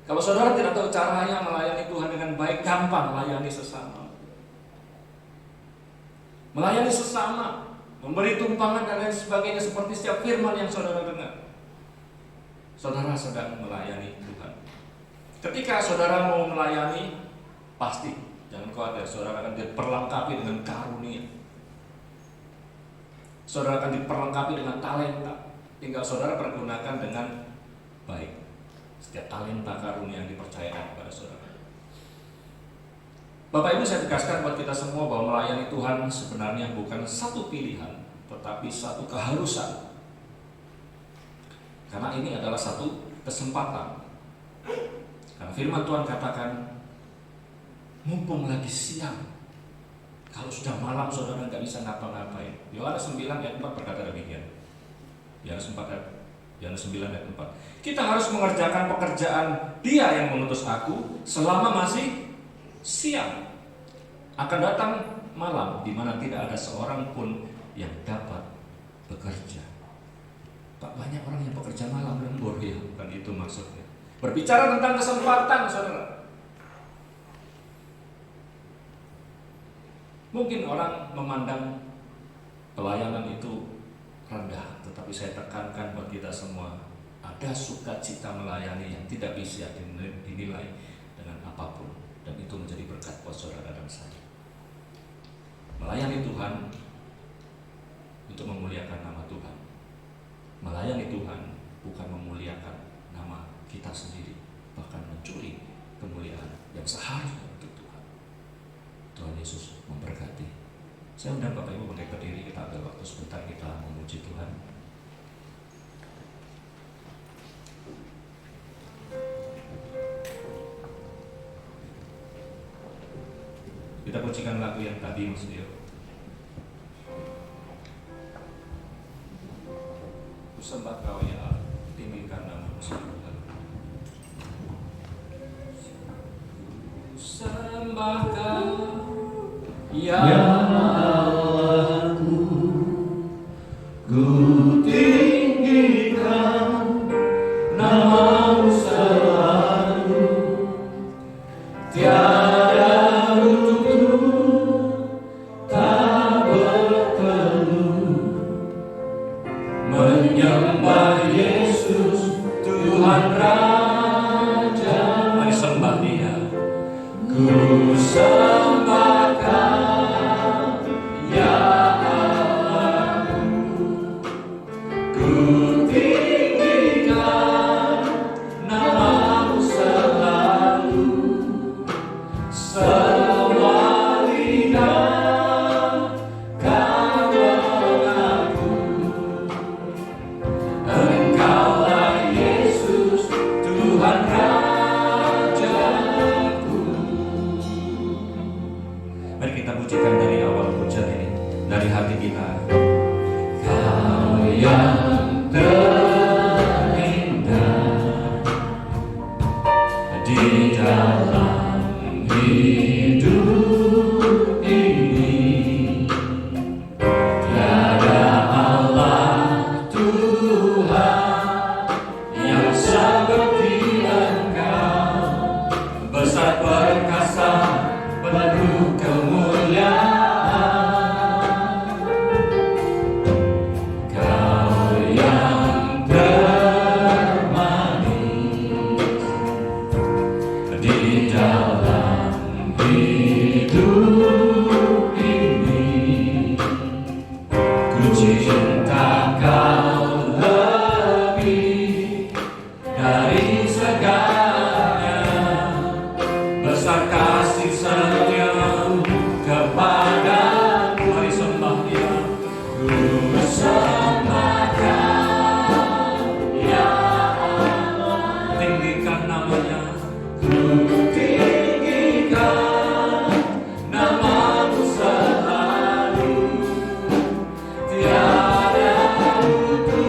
Kalau saudara tidak tahu caranya melayani Tuhan dengan baik, gampang, layani sesama. Melayani sesama, memberi tumpangan dan lain sebagainya, seperti setiap firman yang saudara dengar. Saudara sedang melayani Tuhan. Ketika saudara mau melayani, pasti jangan khawatir, saudara akan diperlengkapi dengan karunia. Saudara akan diperlengkapi dengan talenta. Tinggal saudara pergunakan dengan baik setiap talenta karunia yang dipercayakan kepada saudara. Bapak Ibu, saya tegaskan buat kita semua bahwa melayani Tuhan sebenarnya bukan satu pilihan, tetapi satu keharusan. Karena ini adalah satu kesempatan. Karena firman Tuhan katakan, mumpung lagi siang. Kalau sudah malam saudara nggak bisa ngapa-ngapain. Yohanes 9 ayat 4 berkata demikian. Yohanes 9 ayat 4. Kita harus mengerjakan pekerjaan Dia yang mengutus aku selama masih siang. Akan datang malam di mana tidak ada seorang pun yang dapat bekerja. Pak, banyak orang yang bekerja malam lembur, ya, bukan itu maksudnya. Berbicara tentang kesempatan, saudara. Mungkin orang memandang pelayanan itu rendah, tetapi saya tekankan buat kita semua, ada sukacita melayani yang tidak bisa dinilai dengan apapun, dan itu menjadi berkat buat saudara dan saya. Melayani Tuhan untuk memuliakan nama Tuhan. Melayani Tuhan bukan memuliakan nama kita sendiri, bahkan mencuri kemuliaan yang seharusnya untuk Tuhan. Tuhan Yesus memberkati. Saya undang Bapak Ibu bangkit berdiri, kita ambil waktu sebentar kita memuji Tuhan. Kita pujikan lagu yang tadi, Mas Dio. Ku sembah Kau ya Allah, tinggikan nama-Mu Tuhan. Ku sembah Kau ya Allahku, ku tinggikan nama-Mu selalu, tiada runtuh, tak berteduh, menyembah Yesus Tuhan Raja. Mari sembah Dia. Ku sembah Kau ya Allahku, ku tinggikan nama-Mu selalu, semua lidah kan mengaku, Engkaulah Yesus Tuhan Rajaku. Mari kita pujikan dari awal pujian ini, dari hati kita. Kau yang terindah di dalam hidup ini, tiada Allah Tuhan yang seperti Engkau, besar perkasa penuh kemuliaan. Kau yang termanis di dalam hidup ini, ku cinta Kau lebih dari segalanya, besar kasih setiamu kepadaku. Mari sembah Dia. Ku sembah Kau ya Allah, Tinggikan nama-Nya. ku tinggikan nama-Mu selalu, tiada runtuh,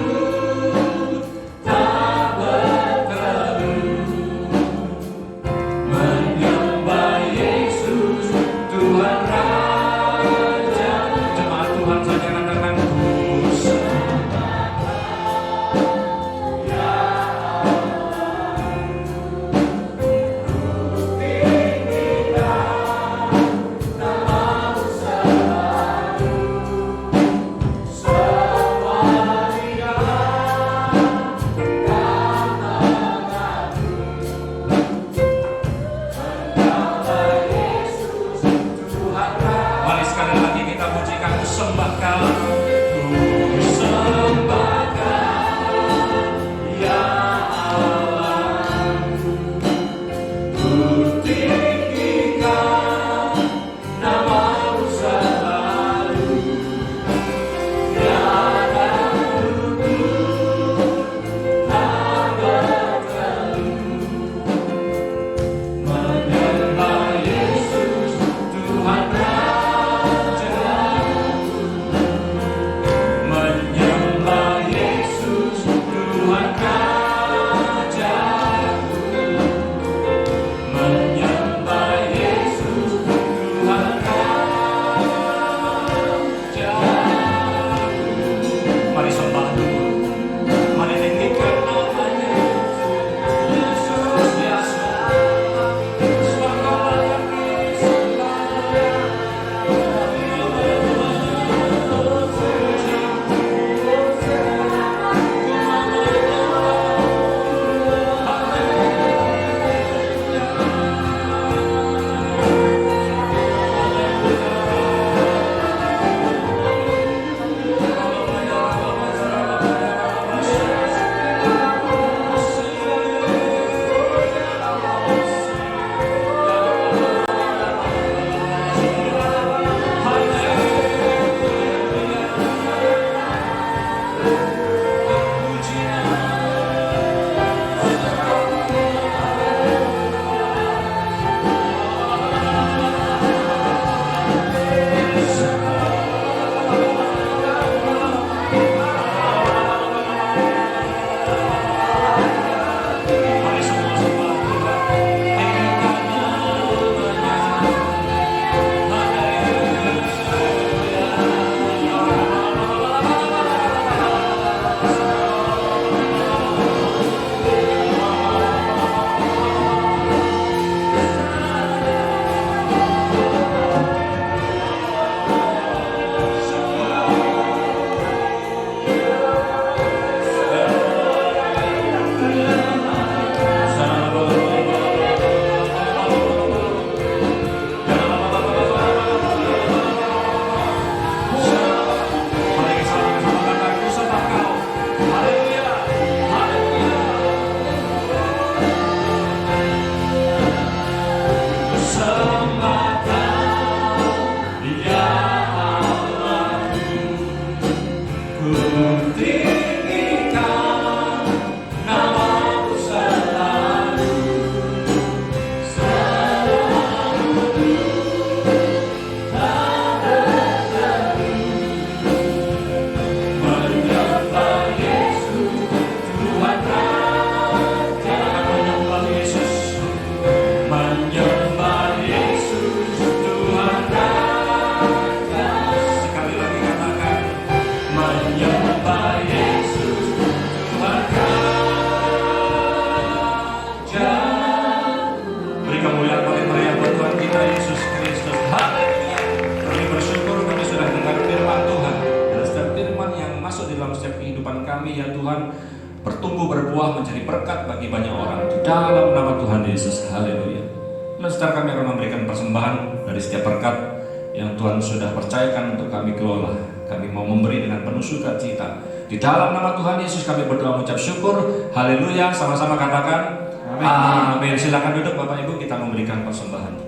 masuk di dalam setiap kehidupan kami ya Tuhan, bertumbuh berbuah menjadi berkat bagi banyak orang di dalam nama Tuhan Yesus. Haleluya. Dan setelah kami akan memberikan persembahan dari setiap berkat yang Tuhan sudah percayakan untuk kami kelola, kami mau memberi dengan penuh sukacita. Di dalam nama Tuhan Yesus kami berdoa mengucap syukur. Haleluya. Sama-sama katakan amin. Silakan duduk Bapak Ibu, kita memberikan persembahan.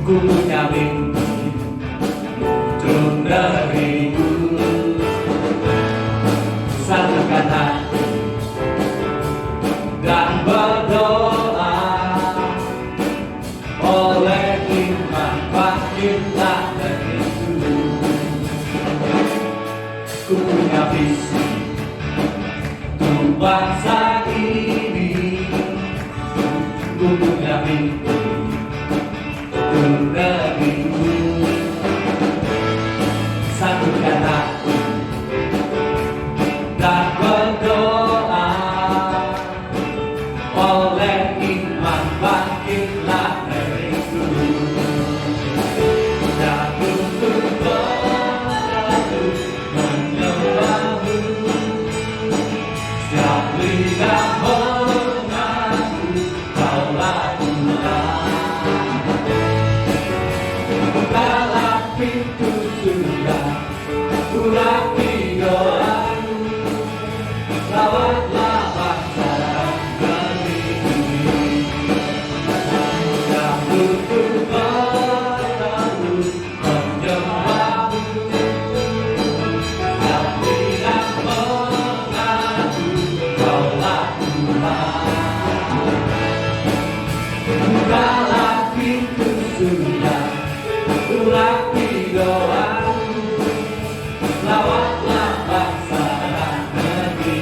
Ku punya mimpi untuk negeriku, satukan hati dan berdoa, oleh iman bangkitlah negeriku. Ku punya visi untuk bangsa ini, ku punya mimpi negeriku, satukan hati dan berdoa, oleh iman bangkitlah negeriku. Dan untuk berlalu menyembahmu, setiap lidah mengaku Kaulah Tuhan. Bukalah pintu surga, urapi doaku, rawatlah bangsa dan negeri. Dan untuk berlalu menyembahmu, setiap lidah mengaku Kaulah Tuhan. Bukalah pintu surga, urapi doaku, lawatlah bangsa dan negeri.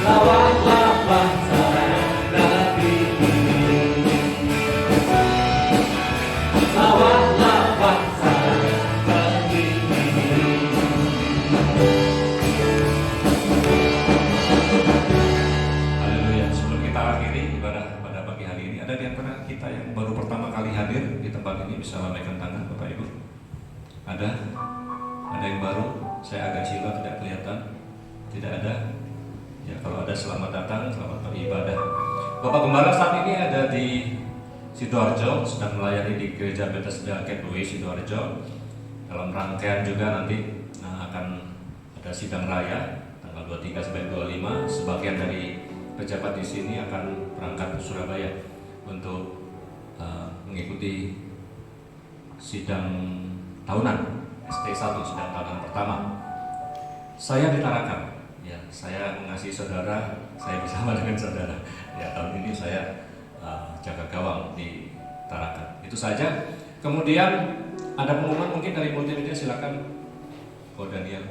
Lawatlah bangsa dan negeri. Lawatlah bangsa dan negeri. Haleluya. Sebelum kita akhiri ibadah pada pagi hari ini, ada di antara kita yang baru pertama kali hadir di tempat ini, bisa lambaikan tangan Bapak Ibu. Ada yang baru? Saya agak silau tidak kelihatan. Tidak ada? Ya, kalau ada selamat datang, selamat beribadah. Bapak Gembala saat ini ada di Sidoarjo, sedang melayani di Gereja Bethesda Gateway Sidoarjo. Dalam rangkaian juga nanti akan ada sidang raya tanggal 23 sampai 25. Sebagian dari pejabat di sini akan berangkat ke Surabaya untuk mengikuti sidang tahunan ST1, sidang tahunan pertama. Saya di Tarakan, ya, saya mengasihi saudara, saya bersama dengan saudara. Ya, tahun ini saya jaga gawang di Tarakan. Itu saja. Kemudian ada pengumuman mungkin dari multimedia, silakan Ko Daniel.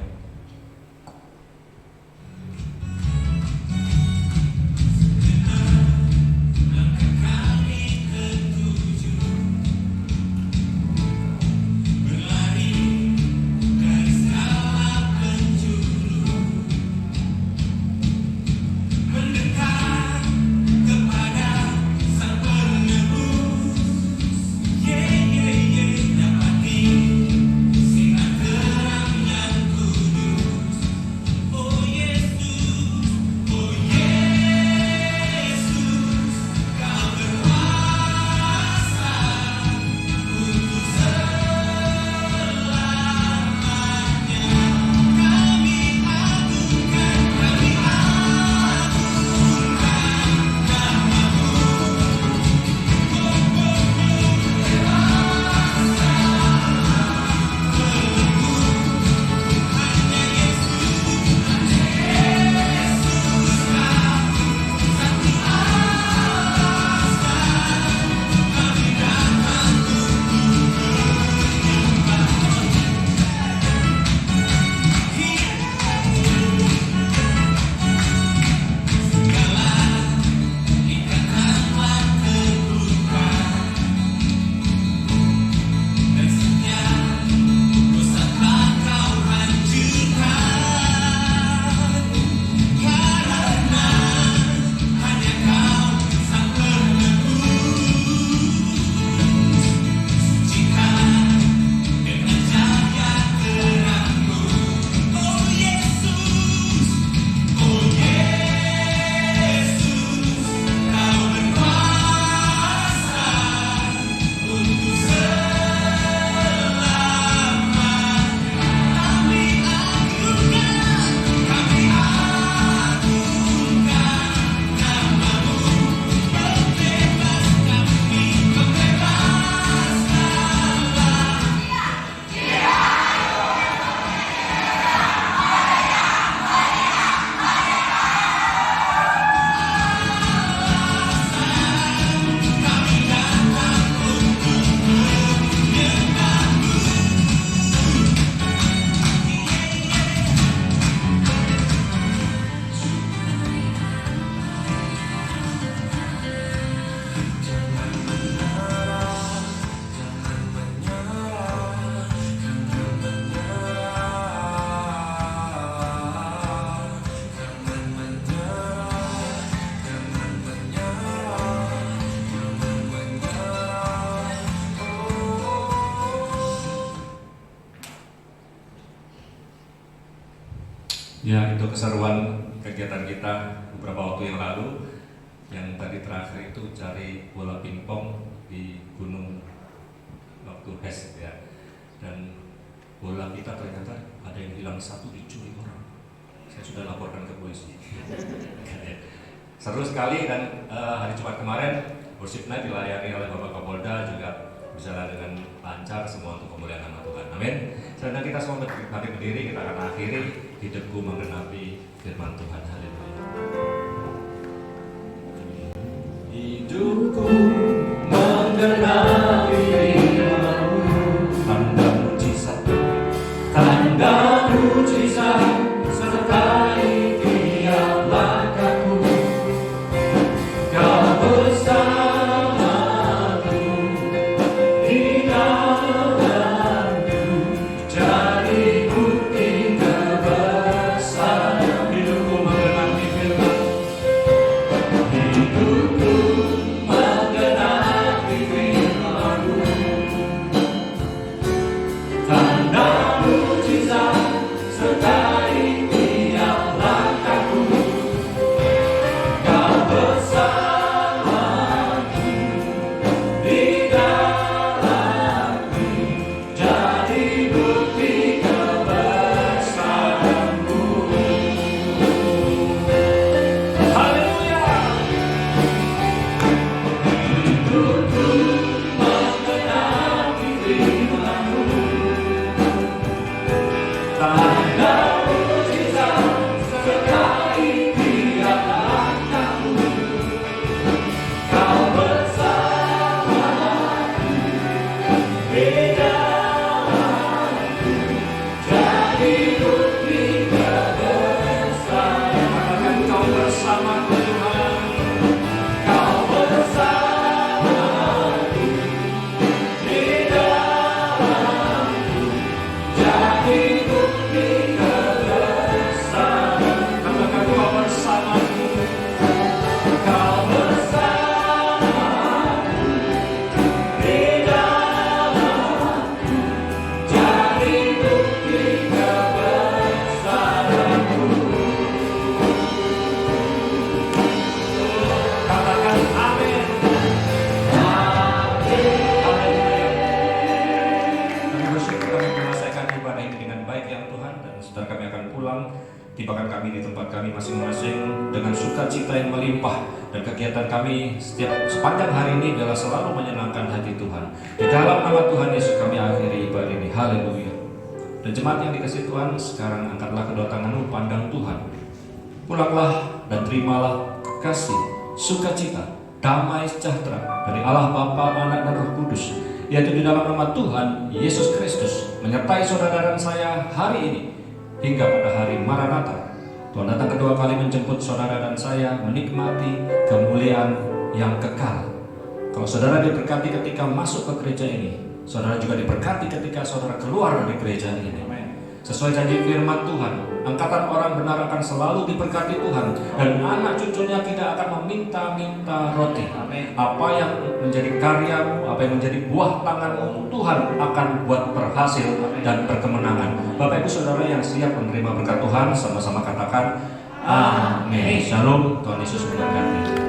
Sinar terang yang kudus. Ya, itu keseruan kegiatan kita beberapa waktu yang lalu. Yang tadi terakhir itu cari bola pingpong di gunung waktu HES ya. Dan bola kita ternyata ada yang hilang satu, dicuri orang. Saya sudah laporkan ke polisi. Seru sekali. Dan hari Jumat kemarin worship night dilayani oleh Bapak Kapolda juga berjalan dengan lancar, semua untuk kemuliaan nama Tuhan. Amin. Sedang kita semua berdiri, kita akan akhiri hidupku menggenapi firman Tuhan. Haleluya. Hidupku menggenapi firman-Mu, tanda mujizat sertai tiap langkahku. Kau bersamaku di dalamku, jadi bukti kebesaran. Hidupku menggenapi firman, hidupku menggenapi firman-Mu, tanda mujizat sertai tiap langkahku. Kau bersamaku di dalamku, jadi bukti kebesaran-Mu. Haleluya. Hidupku menggenapi firman-Mu, tanda mujizat sertai tiap langkahku. Kau bersamaku di dalamku, jadi bukti kebesaran. Katakan kau bersamaku Tuhan. Kau bersamaku di dalamku, jadi bukti kebesaran. Katakan kau bersamaku. Kau bersamaku di dalamku, jadi bukti kebesaran-Mu. Katakan amin. Kami bersyukur kami menyelesaikan ibadah ini dengan baik ya Tuhan, dan setelah kami akan pulang, tibakan kami di tempat kami masing-masing dengan sukacita yang melimpah, dan kegiatan kami sepanjang hari ini adalah selalu menyenangkan hati Tuhan. Di dalam nama Tuhan Yesus kami akhiri ibadah ini. Haleluya. Dan jemaat yang dikasihi Tuhan, sekarang angkatlah kedua tanganmu, pandang Tuhan. Pulanglah dan terimalah kasih, sukacita, damai sejahtera dari Allah Bapa, Anak dan Roh Kudus, yaitu di dalam nama Tuhan Yesus Kristus, menyertai saudara dan saya hari ini hingga pada hari Maranatha. Tuhan datang kedua kali menjemput saudara dan saya menikmati kemuliaan yang kekal. Kalau saudara diberkati ketika masuk ke gereja ini, saudara juga diberkati ketika saudara keluar dari gereja ini. Sesuai janji firman Tuhan, angkatan orang benar akan selalu diberkati Tuhan, dan anak cucunya tidak akan meminta-minta roti. Apa yang menjadi karyamu, apa yang menjadi buah tanganmu, Tuhan akan buat berhasil dan berkemenangan. Bapak Ibu Saudara yang siap menerima berkat Tuhan, sama-sama katakan amin. Shalom, Tuhan Yesus memberkati.